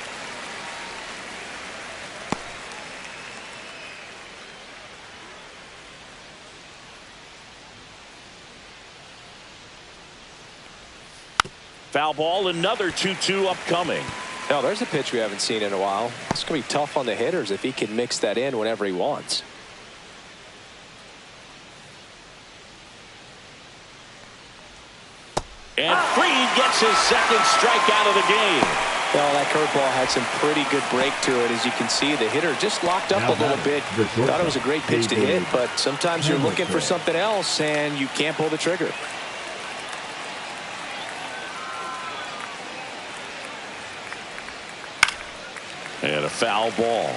Foul ball, another 2-2 upcoming. Now, there's a pitch we haven't seen in a while. It's going to be tough on the hitters if he can mix that in whenever he wants. And Fried gets his second strikeout of the game. Well, that curveball had some pretty good break to it. As you can see, the hitter just locked up a little bit. Thought it was a great pitch to hit, but sometimes you're looking for something else and you can't pull the trigger. And a foul ball.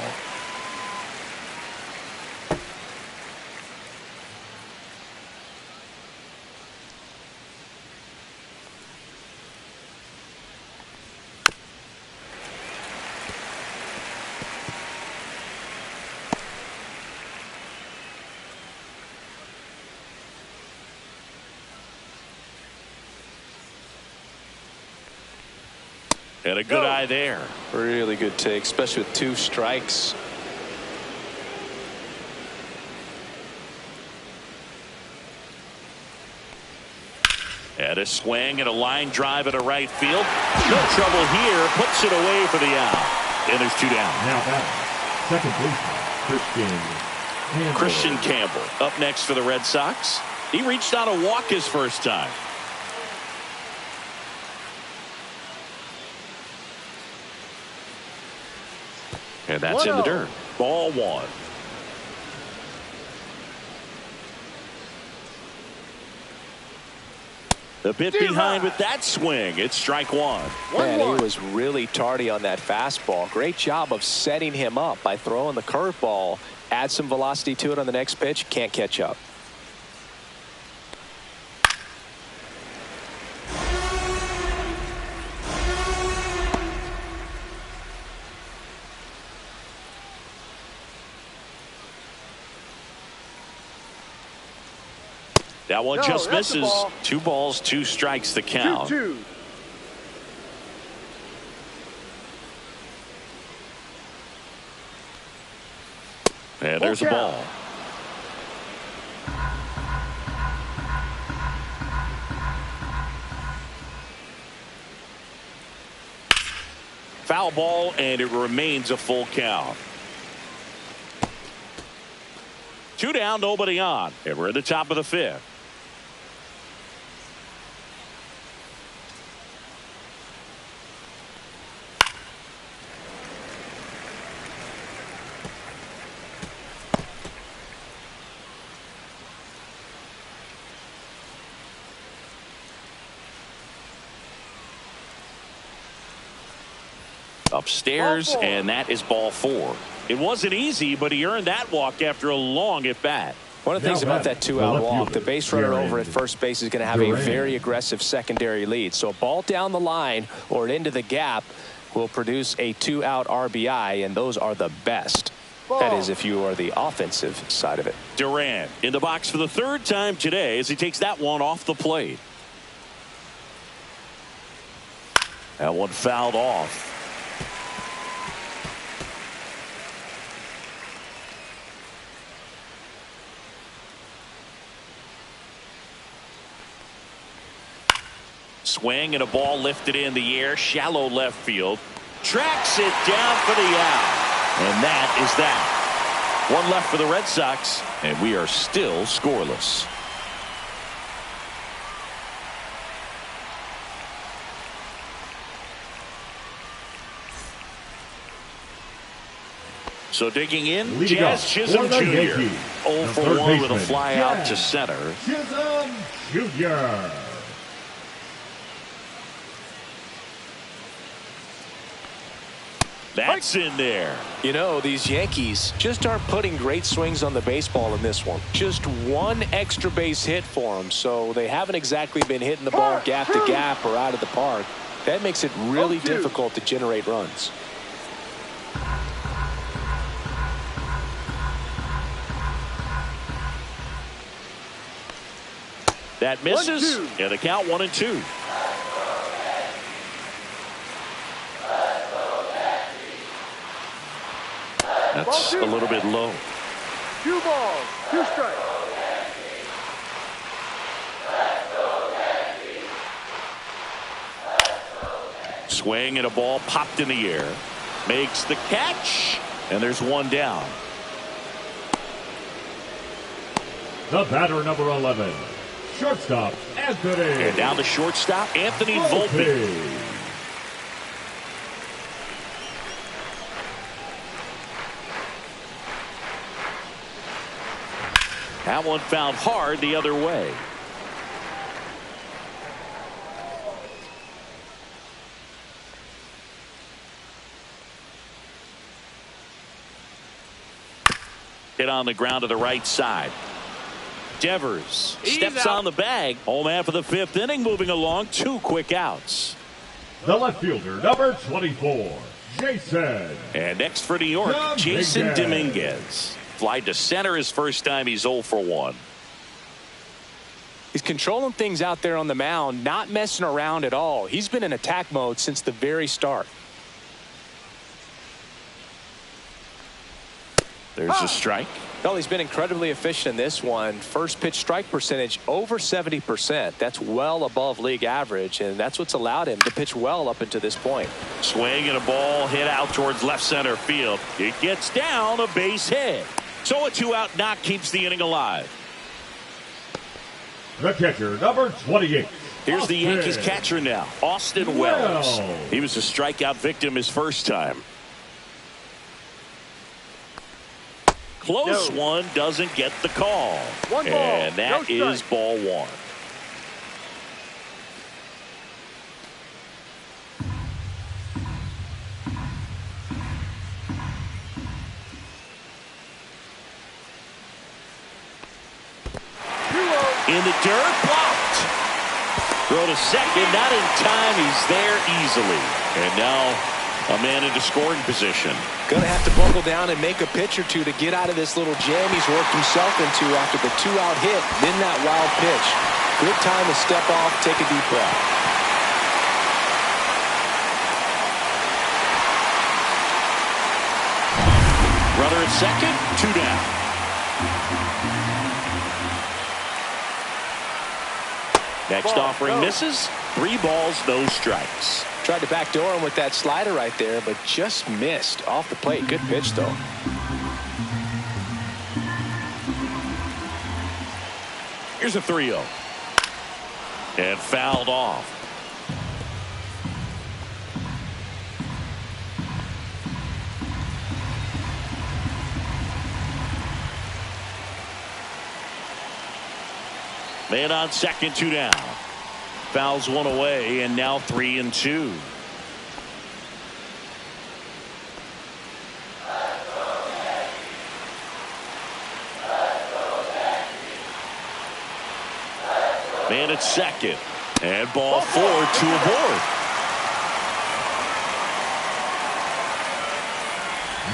And a good eye there. Really good take, especially with 2 strikes. And a swing and a line drive at a right field. No trouble here. Puts it away for the out. And there's 2 down. Now batting, second baseman, Christian Campbell up next for the Red Sox. He reached out a walk his first time. And that's in the dirt. Ball 1. A bit behind with that swing. It's strike 1. Man, he was really tardy on that fastball. Great job of setting him up by throwing the curveball. Add some velocity to it on the next pitch. Can't catch up. That one just that's the misses. ball. 2 balls, 2 strikes the count. 2-2. And there's a ball. Foul ball, and it remains a full count. 2 down, nobody on. And we're at the top of the 5th. upstairs, Ball 4. and that is ball 4. It wasn't easy, but he earned that walk after a long at bat. One of the things about that two-out walk, the base runner over at first base is going to have a very aggressive secondary lead. So a ball down the line or into the gap will produce a two-out RBI, and those are the best. That is if you are the offensive side of it. Duran in the box for the 3rd time today as he takes that one off the plate. That one fouled off. Swing and a ball lifted in the air, shallow left field. Tracks it down for the out. And that is that. One left for the Red Sox, and we are still scoreless. So digging in, Leading Jazz off Chisholm for the Jr. Yankees, 0 for the 1 with a baseman, fly out to Jazz center. Chisholm Jr. That's in there. You know, these Yankees just aren't putting great swings on the baseball in this one. Just one extra base hit for them, so they haven't exactly been hitting the ball gap to gap or out of the park. That makes it really difficult to generate runs. That misses, 1-2. and the count 1-2. That's a little bit low. 2 balls, 2 strikes. Swing and a ball popped in the air. Makes the catch, and there's one down. The batter, number 11, shortstop, Anthony. And down the shortstop, Anthony Volpe. That one fouled hard the other way. Hit on the ground to the right side. Devers steps on the bag. Home man for the 5th inning, moving along. 2 quick outs. The left fielder, number 24, Jason. And next for New York, Jason Dominguez. Fly to center his first time. He's 0 for 1. He's controlling things out there on the mound, not messing around at all. He's been in attack mode since the very start. There's a strike. Well, he's been incredibly efficient in this one. First pitch strike percentage over 70%. That's well above league average, and that's what's allowed him to pitch well up until this point. Swing and a ball hit out towards left center field. It gets down, a base hit. So a 2-out knock keeps the inning alive. The catcher, number 28. Here's the Yankees Austin catcher now, Austin Wells. Wells. He was a strikeout victim his first time. Close one, doesn't get the call. 1 ball, and that no is strike. ball 1. In the dirt, blocked. Throw to second, not in time. He's there easily. And now a man into scoring position. Going to have to buckle down and make a pitch or two to get out of this little jam he's worked himself into after the 2-out hit, then that wild pitch. Good time to step off, take a deep breath. Runner at second, 2 down. Next offering misses. 3 balls, no strikes. Tried to backdoor him with that slider right there, but just missed off the plate. Good pitch, though. Here's a 3-0. And fouled off. Man on second, 2 down. Fouls one away, and now 3-2. And it's second. And ball 4, 2 aboard.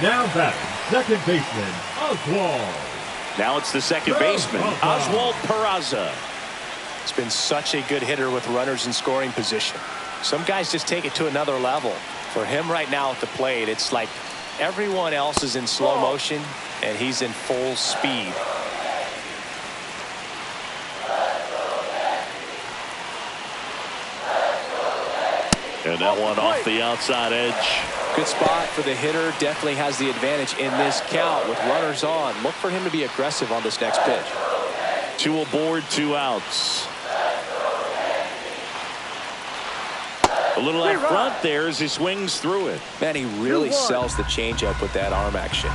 Now batting, second baseman, Oswald. Now it's the second baseman, Oswald Peraza. It's been such a good hitter with runners in scoring position. Some guys just take it to another level. For him right now at the plate, it's like everyone else is in slow motion and he's in full speed. And that one off the outside edge. Good spot for the hitter. Definitely has the advantage in this count with runners on. Look for him to be aggressive on this next pitch. 2 aboard, 2 outs. A little out front there as he swings through it. Man, he really sells the changeup with that arm action.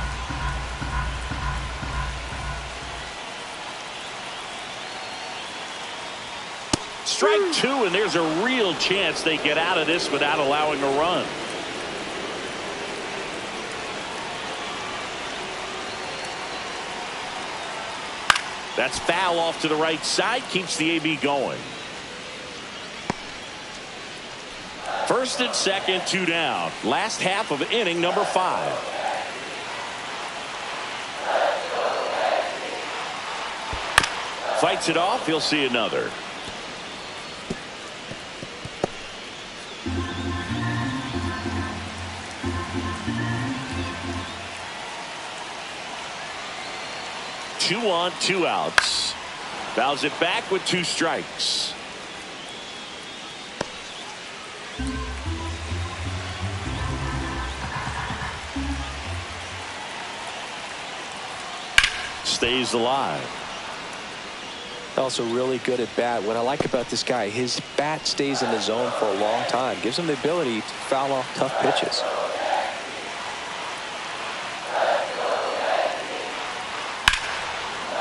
Strike 2, and there's a real chance they get out of this without allowing a run. That's foul off to the right side, keeps the AB going. First and second, 2 down. Last half of inning number 5. Fights it off. He'll see another. Two on, 2 outs. Fouls it back with 2 strikes. Stays alive. Also really good at bat. What I like about this guy, his bat stays in the zone for a long time. Gives him the ability to foul off tough pitches.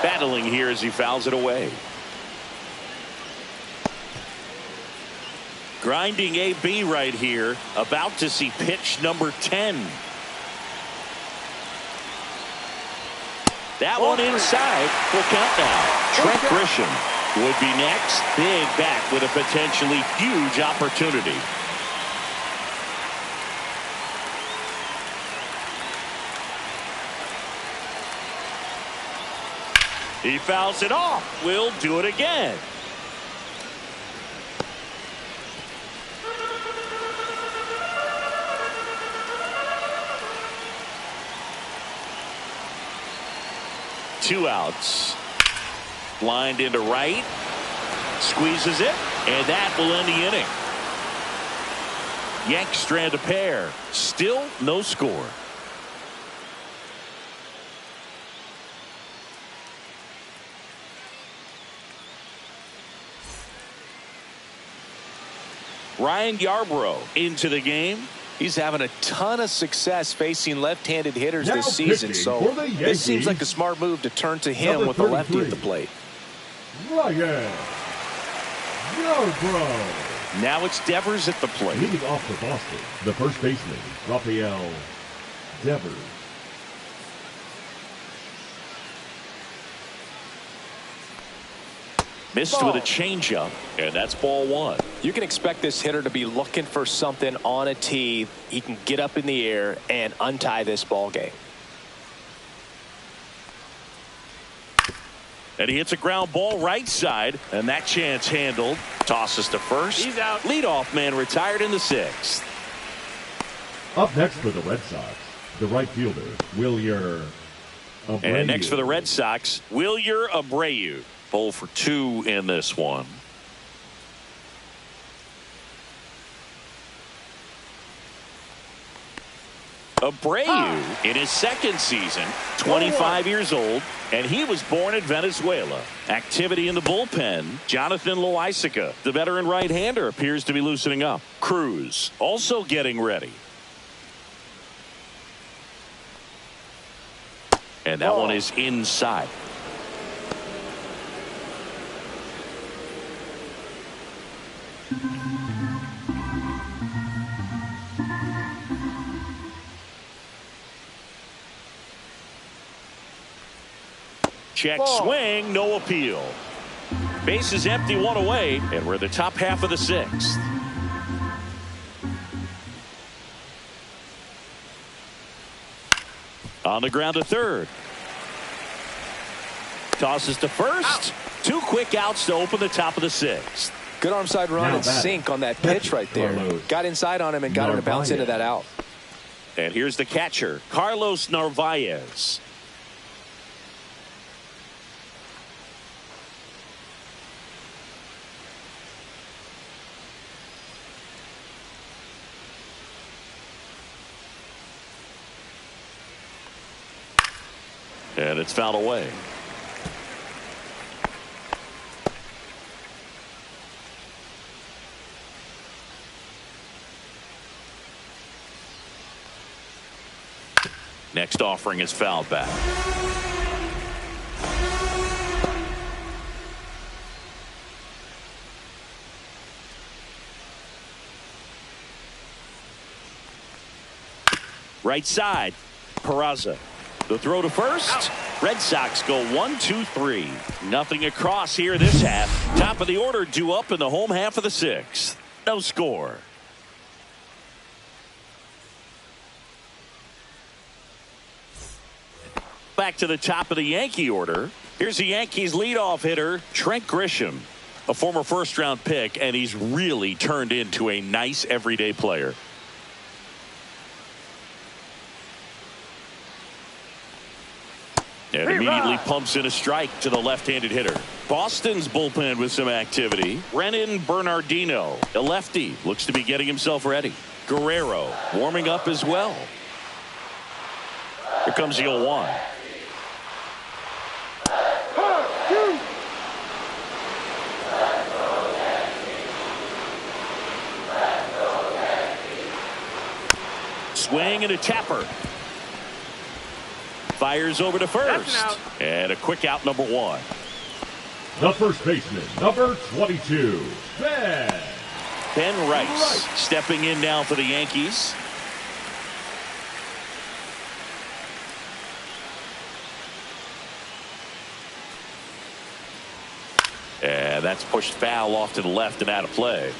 Battling here as he fouls it away. Grinding AB right here. About to see pitch number 10. That one inside. Full count now. Trent Grisham would be next. Big back with a potentially huge opportunity. He fouls it off. We'll do it again. Two outs. Blind into right. Squeezes it. And that will end the inning. Yanks strand a pair. Still no score. Ryan Yarbrough into the game. He's having a ton of success facing left-handed hitters Now this season, pitching so for the this seems like a Yankees, smart move to turn to him number with a lefty at the 33. plate. Ryan Yarbrough. Now it's Devers at the plate. Leading off for Boston, the first baseman, Rafael Devers. Missed with a changeup, and that's ball 1. You can expect this hitter to be looking for something on a tee. He can get up in the air and untie this ball game. And he hits a ground ball right side, and that chance handled. Tosses to first. He's out. Leadoff man retired in the 6th. Up next for the Red Sox, the right fielder, Wilyer Abreu. And next for the Red Sox, Wilyer Abreu. 0 for 2 in this one. Abreu in his 2nd season, 25 years old, and he was born in Venezuela. Activity in the bullpen. Jonathan Loaisiga, the veteran right-hander, appears to be loosening up. Cruz also getting ready. And that one is inside. Check swing, no appeal. Base is empty, one away, and we're in the top half of the sixth. On the ground to third. Tosses to first. Two quick outs to open the top of the sixth. Good arm side run Now and batting. sink on that pitch right there. Carlos Got inside on him and got him to bounce into that out. And here's the catcher, Carlos Narvaez. And it's fouled away. Next offering is fouled back. Right side, Peraza. The throw to first. Red Sox go 1-2-3. Nothing across here this half. Top of the order due up in the home half of the sixth. No score. Back to the top of the Yankee order. Here's the Yankees leadoff hitter, Trent Grisham, a former first-round pick, and he's really turned into a nice everyday player. And immediately pumps in a strike to the left-handed hitter. Boston's bullpen with some activity. Brennan Bernardino, a lefty, looks to be getting himself ready. Guerrero warming up as well. Here comes the 0-1. Swing and a tapper. Fires over to first. And a quick out, number 1. The first baseman, number 22, Ben Rice stepping in now for the Yankees. And that's pushed foul off to the left and out of play.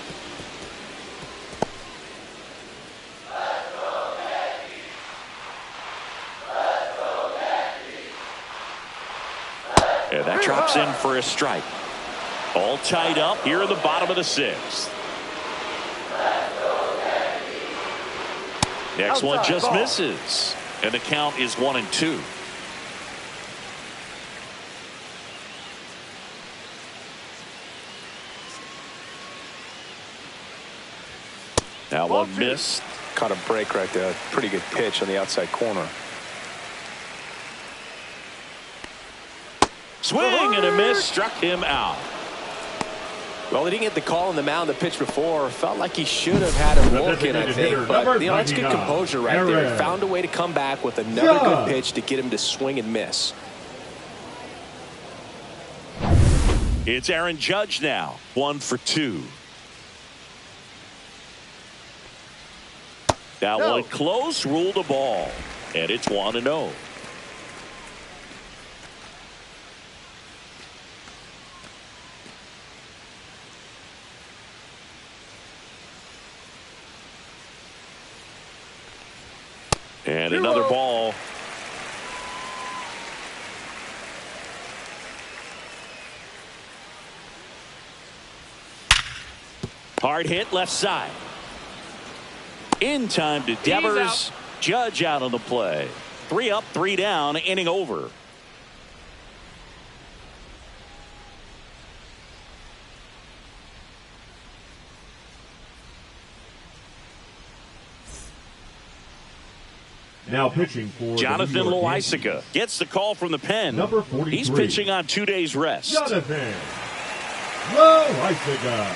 And that drops in for a strike. All tied up here in the bottom of the sixth. Next one just misses. And the count is 1-2. Now one missed. Caught a break right there. Pretty good pitch on the outside corner. Swing and a miss, struck him out. Well, he didn't get the call on the mound the pitch before. Felt like he should have had him working, I think. But that's good composure right there. He found a way to come back with another good pitch to get him to swing and miss. It's Aaron Judge now, 1 for 2. That one close, ruled a ball, and it's 1-0. And another ball. Hard hit left side. In time to Devers. Judge out on the play. 3 up, 3 down, inning over. Now pitching for Jonathan Loaisiga gets the call from the pen. Number 43. He's pitching on 2 days rest. Jonathan Loaisiga.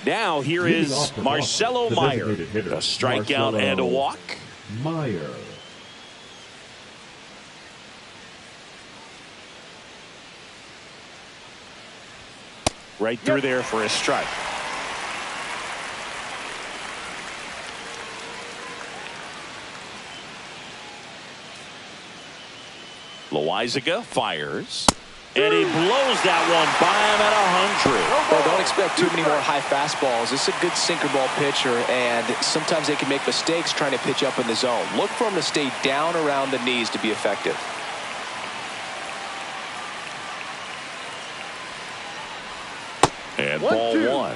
Now here is Marcelo Meyer. A strikeout and a walk. Meyer. Right through there for a strike. Loizaga fires. And he blows that one by him at 100. Well, don't expect too many more high fastballs. This is a good sinker ball pitcher, and sometimes they can make mistakes trying to pitch up in the zone. Look for him to stay down around the knees to be effective. And ball 1.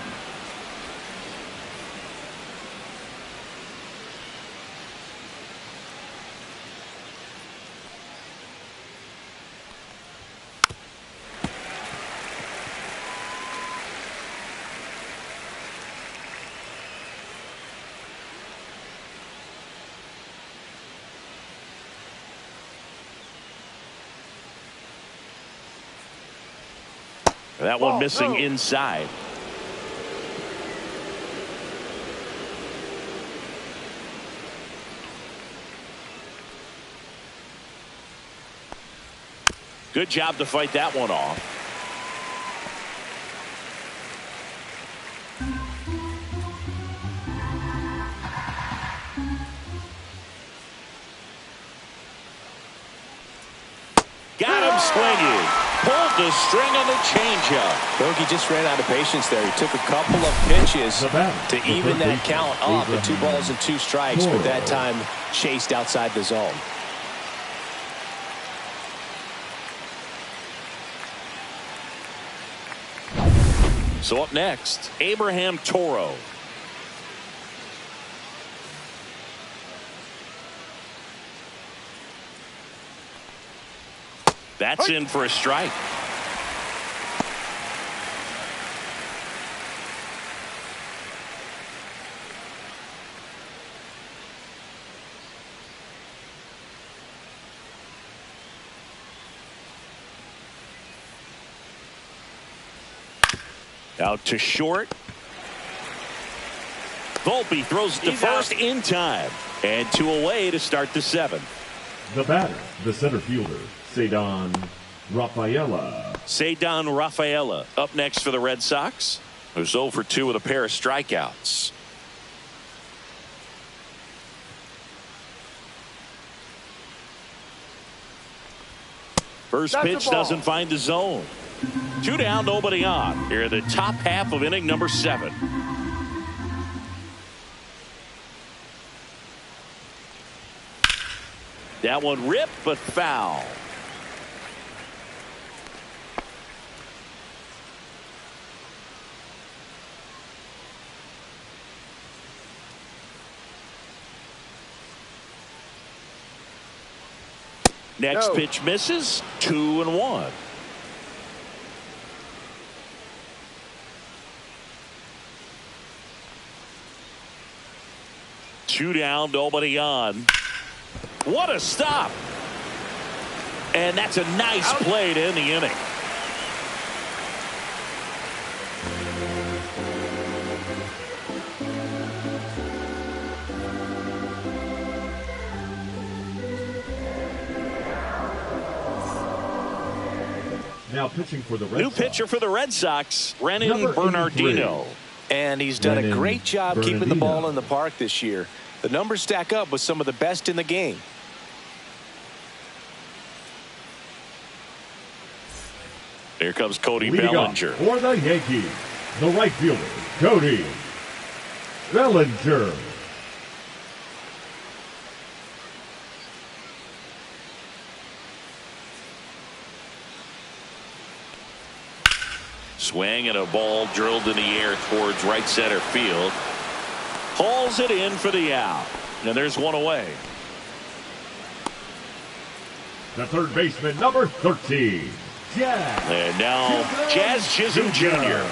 That one missing inside. Good job to fight that one off. Got him swinging. Pulled the string on the changeup. Bogey just ran out of patience there. He took a couple of pitches to even that count off at 2 balls and 2 strikes, but that time chased outside the zone. So up next, Abraham Toro. That's in for a strike. Out to short. Volpe throws to first in time. And 2 away to start the 7th. The batter, the center fielder, Cedar Rafaela. Cedar Rafaela up next for the Red Sox, who's 0 for 2 with a pair of strikeouts. First pitch doesn't find the zone. 2 down, nobody on. Here in the top half of inning number 7. That one ripped but foul. Next pitch misses. 2-1. Two down, nobody on. What a stop. And that's a nice play to end the inning. Now pitching for the Red New Sox. pitcher for the Red Sox, Renan Bernardino. And he's done a great job keeping the ball in the park this year. The numbers stack up with some of the best in the game. Here comes Cody Bellinger. For the Yankees, the right fielder, Cody Bellinger. Swing and a ball drilled in the air towards right center field. Hauls it in for the out. And there's one away. The third baseman, number 13. And now Jazz Chisholm Jr.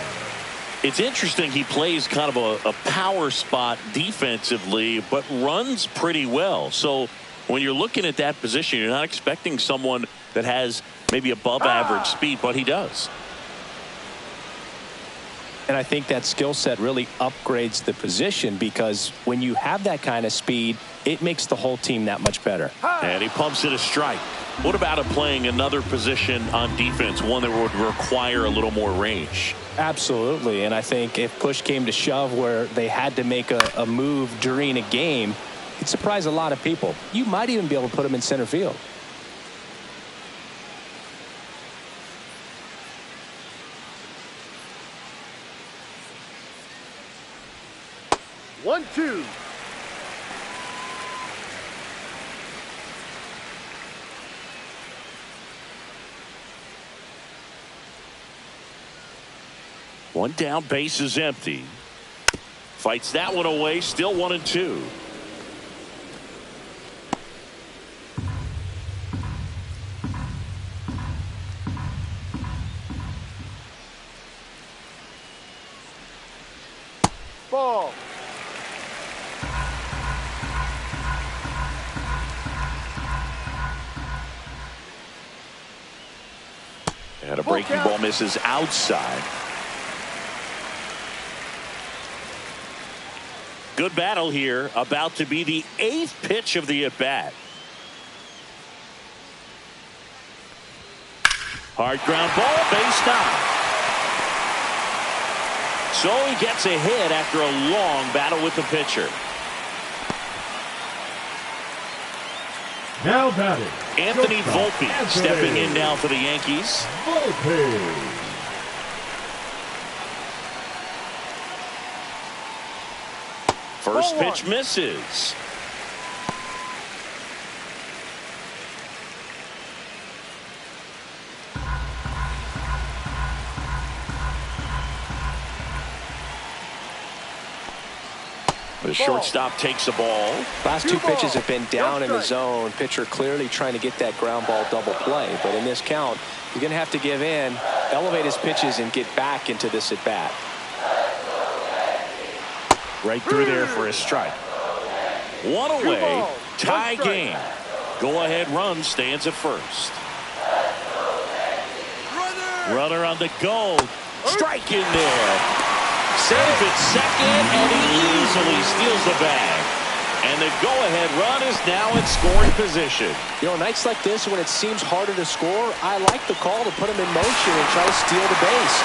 It's interesting, he plays kind of a power spot defensively, but runs pretty well. So when you're looking at that position, you're not expecting someone that has maybe above average speed, but he does. And I think that skill set really upgrades the position, because when you have that kind of speed, it makes the whole team that much better. And he pumps it a strike. What about him playing another position on defense, one that would require a little more range? Absolutely. And I think if push came to shove where they had to make a move during a game, it'd surprise a lot of people. You might even be able to put him in center field. 1-2. One down, base is empty. Fights that one away, still 1-2. Ball. And a breaking ball misses outside. Good battle here, about to be the 8th pitch of the at-bat. Hard ground ball, base knock. So he gets a hit after a long battle with the pitcher. Now batting, Anthony shortstop, Volpe stepping in now for the Yankees. Volpe. First pitch misses. The shortstop takes the ball. Last two pitches have been down in the zone. Pitcher clearly trying to get that ground ball double play. But in this count, he's going to have to give in, elevate his pitches, and get back into this at bat. Right through there for a strike. One away, tie game. Go ahead run stands at first. Runner on the go. Strike in there. Safe at second, and he easily steals the bag. And the go-ahead run is now in scoring position. You know, nights like this when it seems harder to score, I like the call to put him in motion and try to steal the base.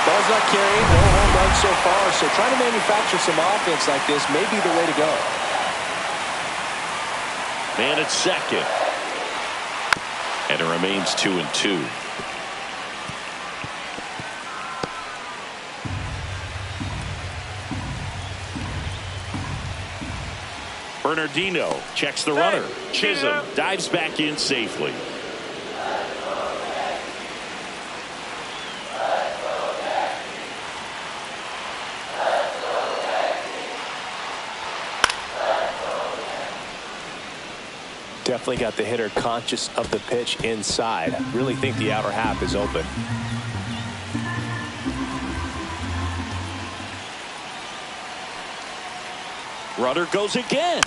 Ball's not carrying, no home runs so far, so trying to manufacture some offense like this may be the way to go. Man at second. And it remains 2-2. Bernardino checks the runner. Chisholm dives back in safely. Definitely got the hitter conscious of the pitch inside. Really think the outer half is open. Runner goes again.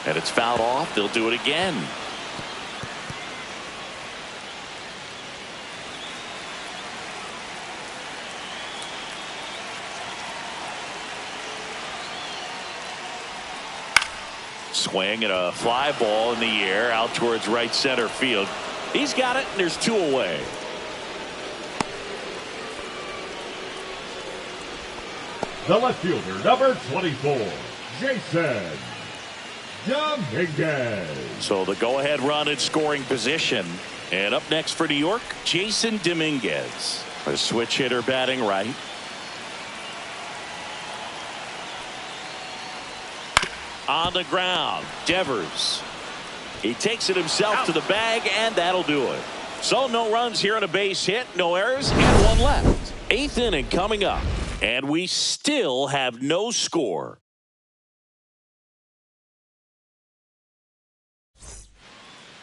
And it's fouled off. They'll do it again. Swing and a fly ball in the air out towards right center field. He's got it, and there's two away. The left fielder, number 24, Jason Dominguez. So the go-ahead run in scoring position. And up next for New York, Jason Dominguez. A switch hitter batting right. On the ground, Devers. He takes it himself to the bag, and that'll do it. So no runs here on a base hit, no errors, and one left. 8th inning coming up, and we still have no score.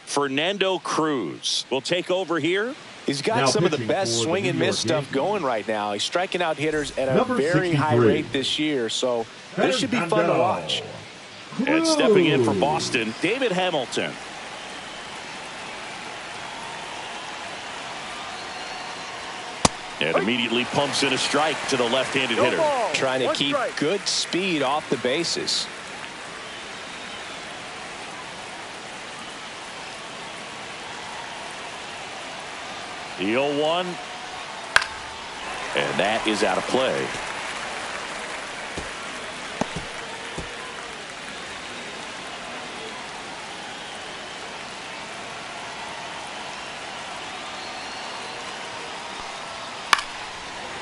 Fernando Cruz will take over here. He's got Now some of the pitching best for the swing New and miss York stuff Yankees. going right now. He's striking out hitters at a Number very high 63. rate this year, so this should be fun to Fernando watch. And stepping in for Cruz. Boston, David Hamilton. And immediately pumps in a strike to the left-handed hitter. Trying to One keep strike. good speed off the bases. The 0-1. And that is out of play.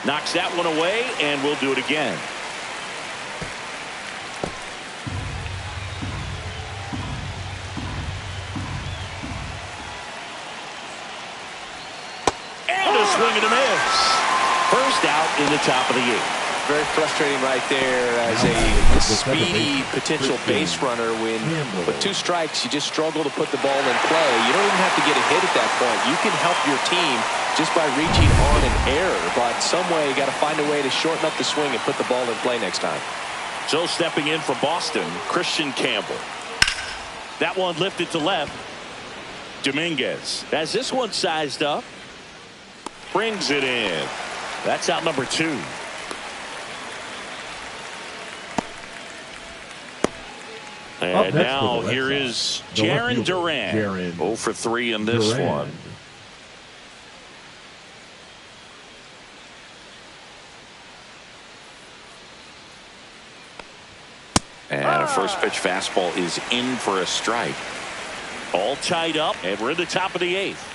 Knocks that one away, and we'll do it again. swing and a miss. First out in the top of the 8th. Very frustrating right there as a speedy potential base runner when with 2 strikes you just struggle to put the ball in play. You don't even have to get a hit at that point. You can help your team just by reaching on an error, but some way you got to find a way to shorten up the swing and put the ball in play next time. So stepping in for Boston, Christian Campbell. That one lifted to left. Dominguez has this one sized up. Brings it in. That's out number 2. And now here is Jaron Duran. 0 for 3 in this one. And a first pitch fastball is in for a strike. All tied up, and we're in the top of the 8th.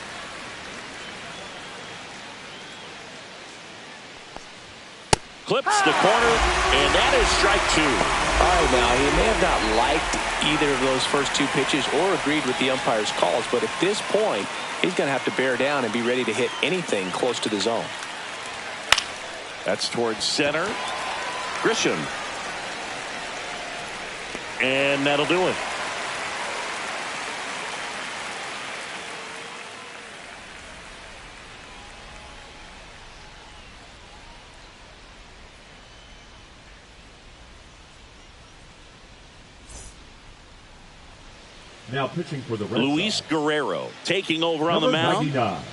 Clips the corner, and that is strike 2. All right, now he may have not liked either of those first 2 pitches or agreed with the umpire's calls, but at this point he's going to have to bear down and be ready to hit anything close to the zone. That's towards center. Grisham. And that'll do it. Now pitching for the Red Luis Sox. Guerrero taking over on the mound. 99,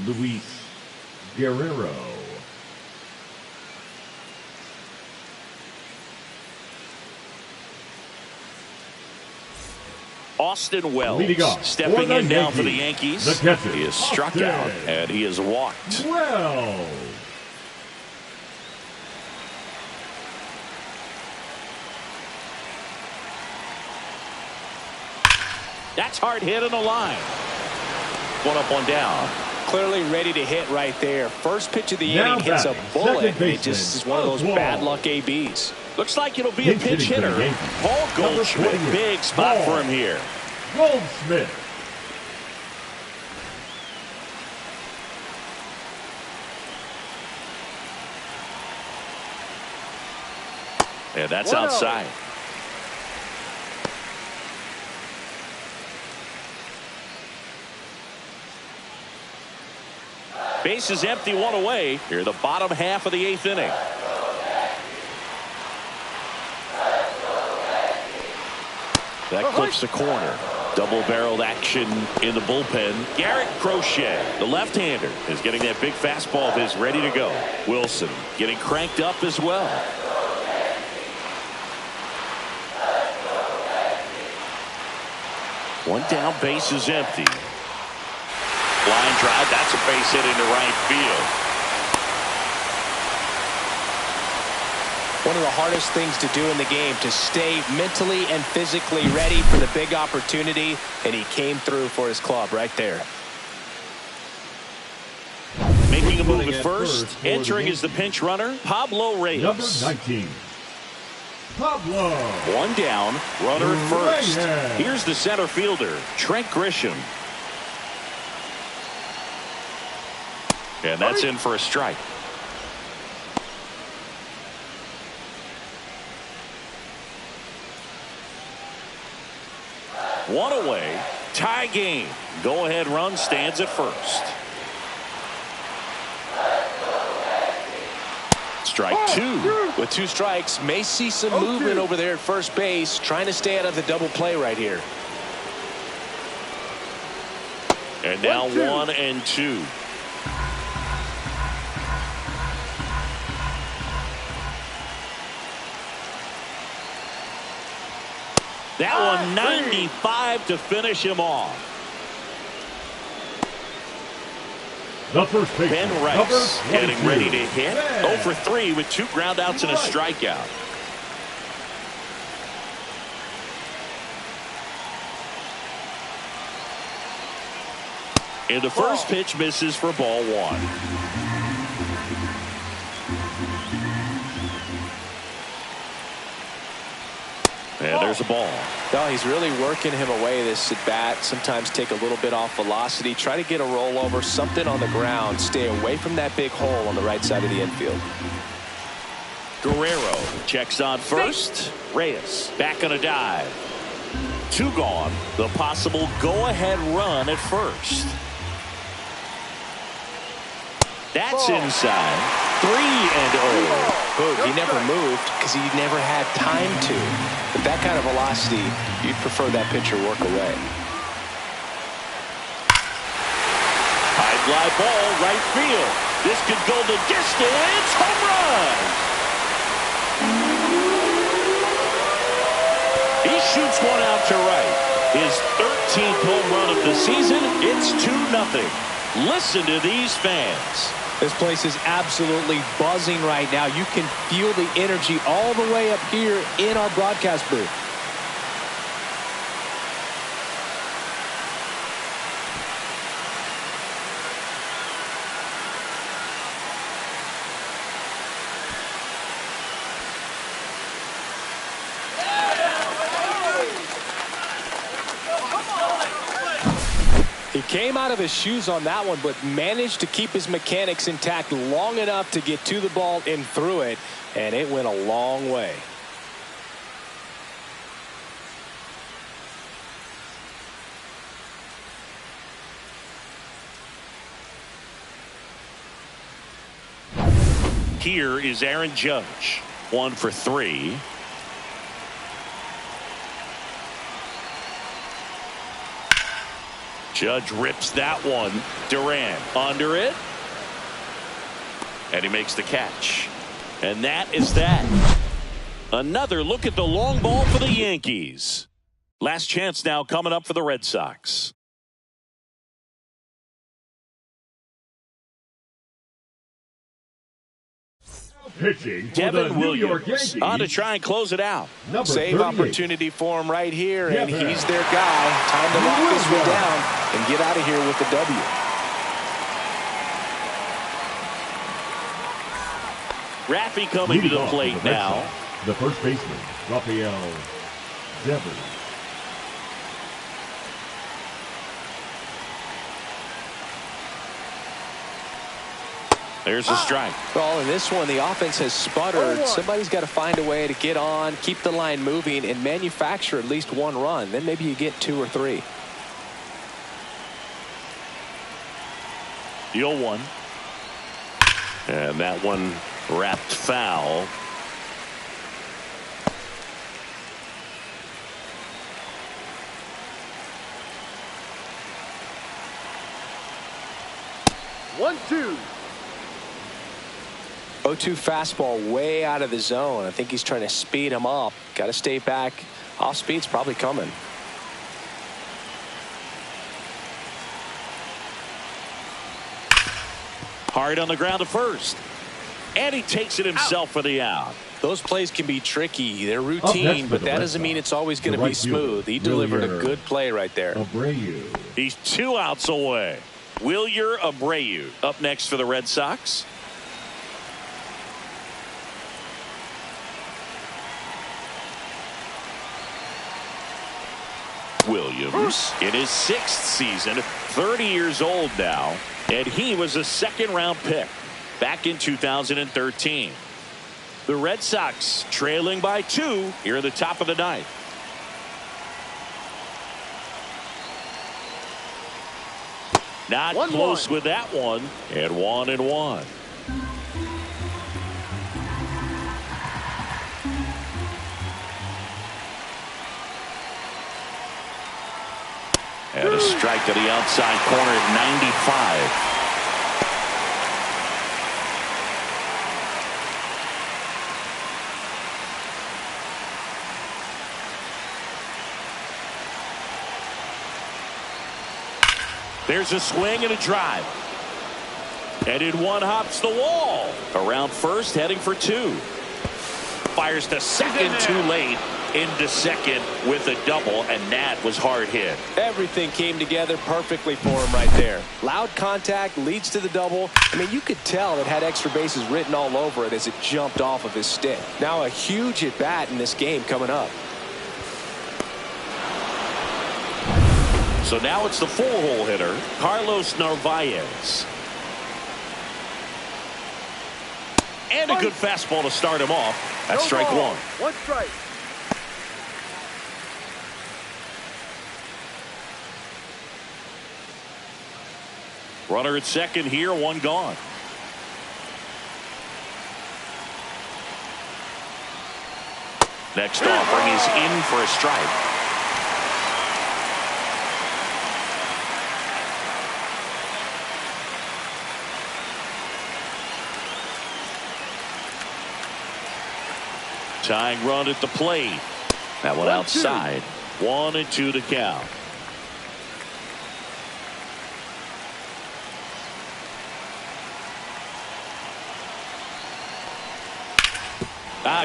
Luis Guerrero. Austin Wells Leading off stepping for in the now for the Yankees. Yankees. The catcher, He is struck Austin out and he is walked. Wells. That's hard hit on the line. One up, one down. Clearly ready to hit right there. First pitch of the Now inning hits a batting, bullet. second It just is one of those Oswald. bad luck ABs. Looks like it'll be a pinch hitting for hitter. the Yankees. Paul Goldschmidt. 28, Big spot Paul for him here. Goldschmidt. And that's outside. Base is empty, 1 away. Here, the bottom half of the 8th inning. That clips the corner. Double-barreled action in the bullpen. Garrett Crochet, the left-hander, is getting that big fastball of his ready to go. Wilson getting cranked up as well. One down, base is empty. Line drive, that's a base hit into right field. One of the hardest things to do in the game, to stay mentally and physically ready for the big opportunity, and he came through for his club right there. Making a move at first, entering as the pinch runner, Pablo Reyes. Number 19, Pablo. One down, runner at first. Reyes. Here's the center fielder, Trent Grisham. And that's in for a strike. One away, tie game. Go ahead run stands at first. Strike 2. With 2 strikes, may see some movement over there at first base, trying to stay out of the double play right here. And now 1 and 2. That one 95 to finish him off. The first baseman, Ben Rice getting ready to hit. 0 for 3 with 2 groundouts and a strikeout. And the first pitch misses for ball 1. And there's a ball. No, he's really working him away this at bat. Sometimes take a little bit off velocity. Try to get a rollover, something on the ground. Stay away from that big hole on the right side of the infield. Guerrero checks on first. Reyes back on a dive. 2 gone. The possible go-ahead run at first. That's inside. 3-0. Boog, he never moved because he never had time to. With that kind of velocity, you'd prefer that pitcher work away. High fly ball, right field. This could go the distance. Home run. He shoots one out to right. His 13th home run of the season. It's 2-0. Listen to these fans. This place is absolutely buzzing right now. You can feel the energy all the way up here in our broadcast booth. He came out of his shoes on that one, but managed to keep his mechanics intact long enough to get to the ball and through it, and it went a long way. Here is Aaron Judge. 1 for 3. Judge rips that one. Duran under it. And he makes the catch. And that is that. Another look at the long ball for the Yankees. Last chance now coming up for the Red Sox. Pitching for Devin the New York Williams Yankees. on to try and close it out. Number Save 38. opportunity for him right here, and Yeah, he's their guy. Time to lock this one down and get out of here with the W. Raffy coming to Leading the off plate for the Red now. Sox, the first baseman, Rafael Devers. There's a strike. Well, in this one, the offense has sputtered. Somebody's got to find a way to get on, keep the line moving, and manufacture at least one run. Then maybe you get 2 or 3. The 0-1. And that one wrapped foul. One, two. 0-2 fastball way out of the zone. I think he's trying to speed him up. Got to stay back. Off speed's probably coming. Hard on the ground to first. And he takes it himself for the out. Those plays can be tricky. They're next routine, for but the that Red doesn't mean Sox, it's always going the to be right fielder, smooth. He delivered a Wilyer good play right there. Abreu. He's 2 outs away. Wilyer Abreu up next for the Red Sox. Williams in his 6th season, 30 years old now, and he was a 2nd-round pick back in 2013. The Red Sox trailing by 2 here at the top of the 9th. Not close with that one, and 1-1. And a strike to the outside corner at 95. There's a swing and a drive. And in one hops the wall. Around first, heading for 2. Fires to second too late. Into second with a double, and that was hard hit. Everything came together perfectly for him right there. Loud contact leads to the double. I mean, you could tell it had extra bases written all over it as it jumped off of his stick. Now a huge at bat in this game coming up. So now it's the 4-hole hitter, Carlos Narvaez. And a good fastball to start him off. That's strike one. One strike. Runner at second here, one gone. Next offering is in for a strike. Tying run at the plate. That one outside. 1-2 to count.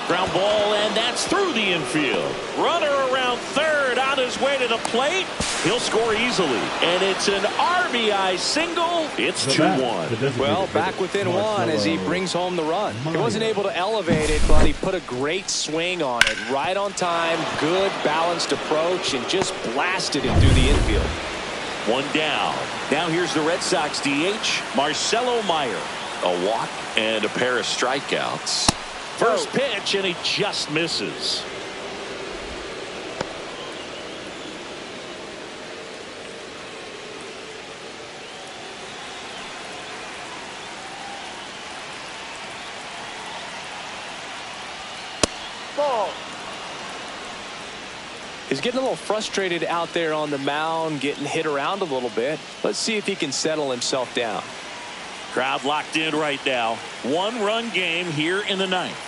Ground ball, and that's through the infield. Runner around third on his way to the plate. He'll score easily, and it's an RBI single. It's 2-1. Well, back within one as he brings home the run. He wasn't able to elevate it, but he put a great swing on it. Right on time, good balanced approach, and just blasted it through the infield. One down. Now here's the Red Sox DH, Marcelo Meyer. A walk and a pair of strikeouts. First pitch, and he just misses. Ball. He's getting a little frustrated out there on the mound, getting hit around a little bit. Let's see if he can settle himself down. Crowd locked in right now. One-run game here in the ninth.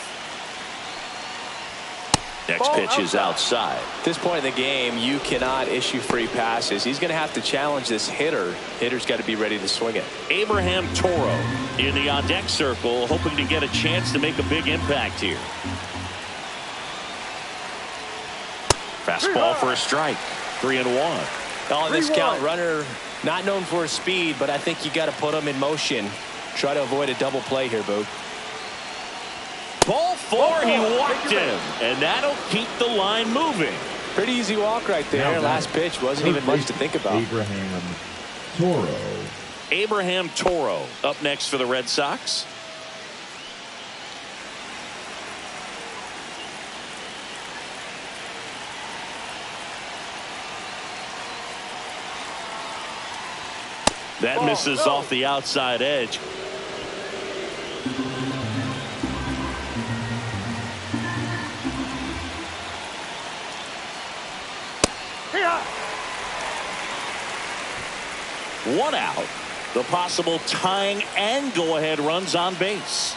Next pitch is outside. At this point in the game, you cannot issue free passes. He's going to have to challenge this hitter. Hitter's got to be ready to swing it. Abraham Toro in the on-deck circle, hoping to get a chance to make a big impact here. Fastball for a strike. 3-1. On this count, runner not known for his speed, but I think you got to put him in motion. Try to avoid a double play here, Boog. Ball four, he walked him, and that'll keep the line moving. Pretty easy walk right there. Last pitch wasn't even much to think about. Abraham Toro up next for the Red Sox. That misses off the outside edge. One out. The possible tying and go-ahead runs on base.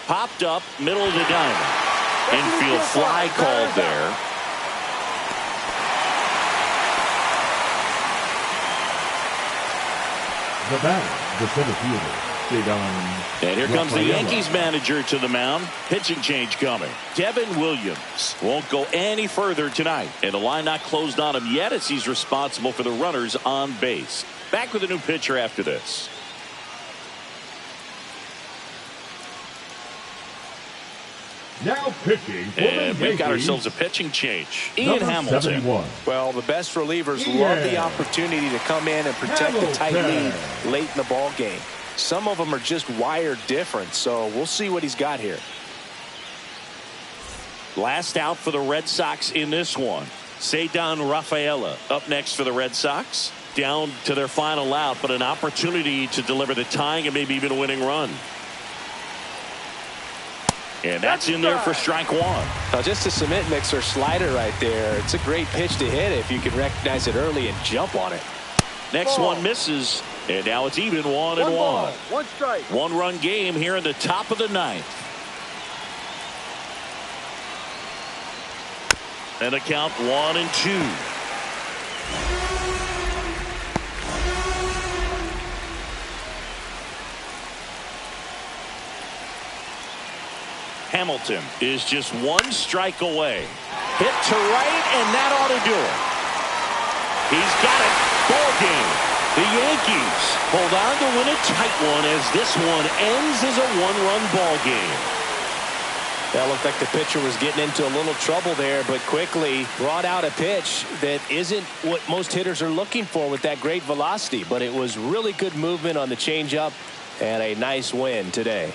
Popped up, middle of the diamond. Infield fly called there. The batter, the center fielder, and here comes the Yankees manager to the mound. Pitching change coming. Devin Williams won't go any further tonight, and the line not closed on him yet as he's responsible for the runners on base. Back with a new pitcher after this. Now pitching for and the we've got Yankees, ourselves a pitching change. Ian Hamilton. 71. Well, the best relievers love the opportunity to come in and protect the tight lead late in the ball game. Some of them are just wired different, so we'll see what he's got here. Last out for the Red Sox in this one. Ceddanne Rafaela up next for the Red Sox. Down to their final out, but an opportunity to deliver the tying and maybe even a winning run. And that's in there for strike one. Now just a cement mixer slider right there. It's a great pitch to hit if you can recognize it early and jump on it. Next one misses, and now it's even 1-1. One strike. One-run game here in the top of the ninth. And a count 1-2. Hamilton is just one strike away. Hit to right, and that ought to do it. He's got it. Ball game. The Yankees hold on to win a tight one as this one ends as a one-run ball game. That looked like the pitcher was getting into a little trouble there, but quickly brought out a pitch that isn't what most hitters are looking for with that great velocity. But it was really good movement on the changeup and a nice win today.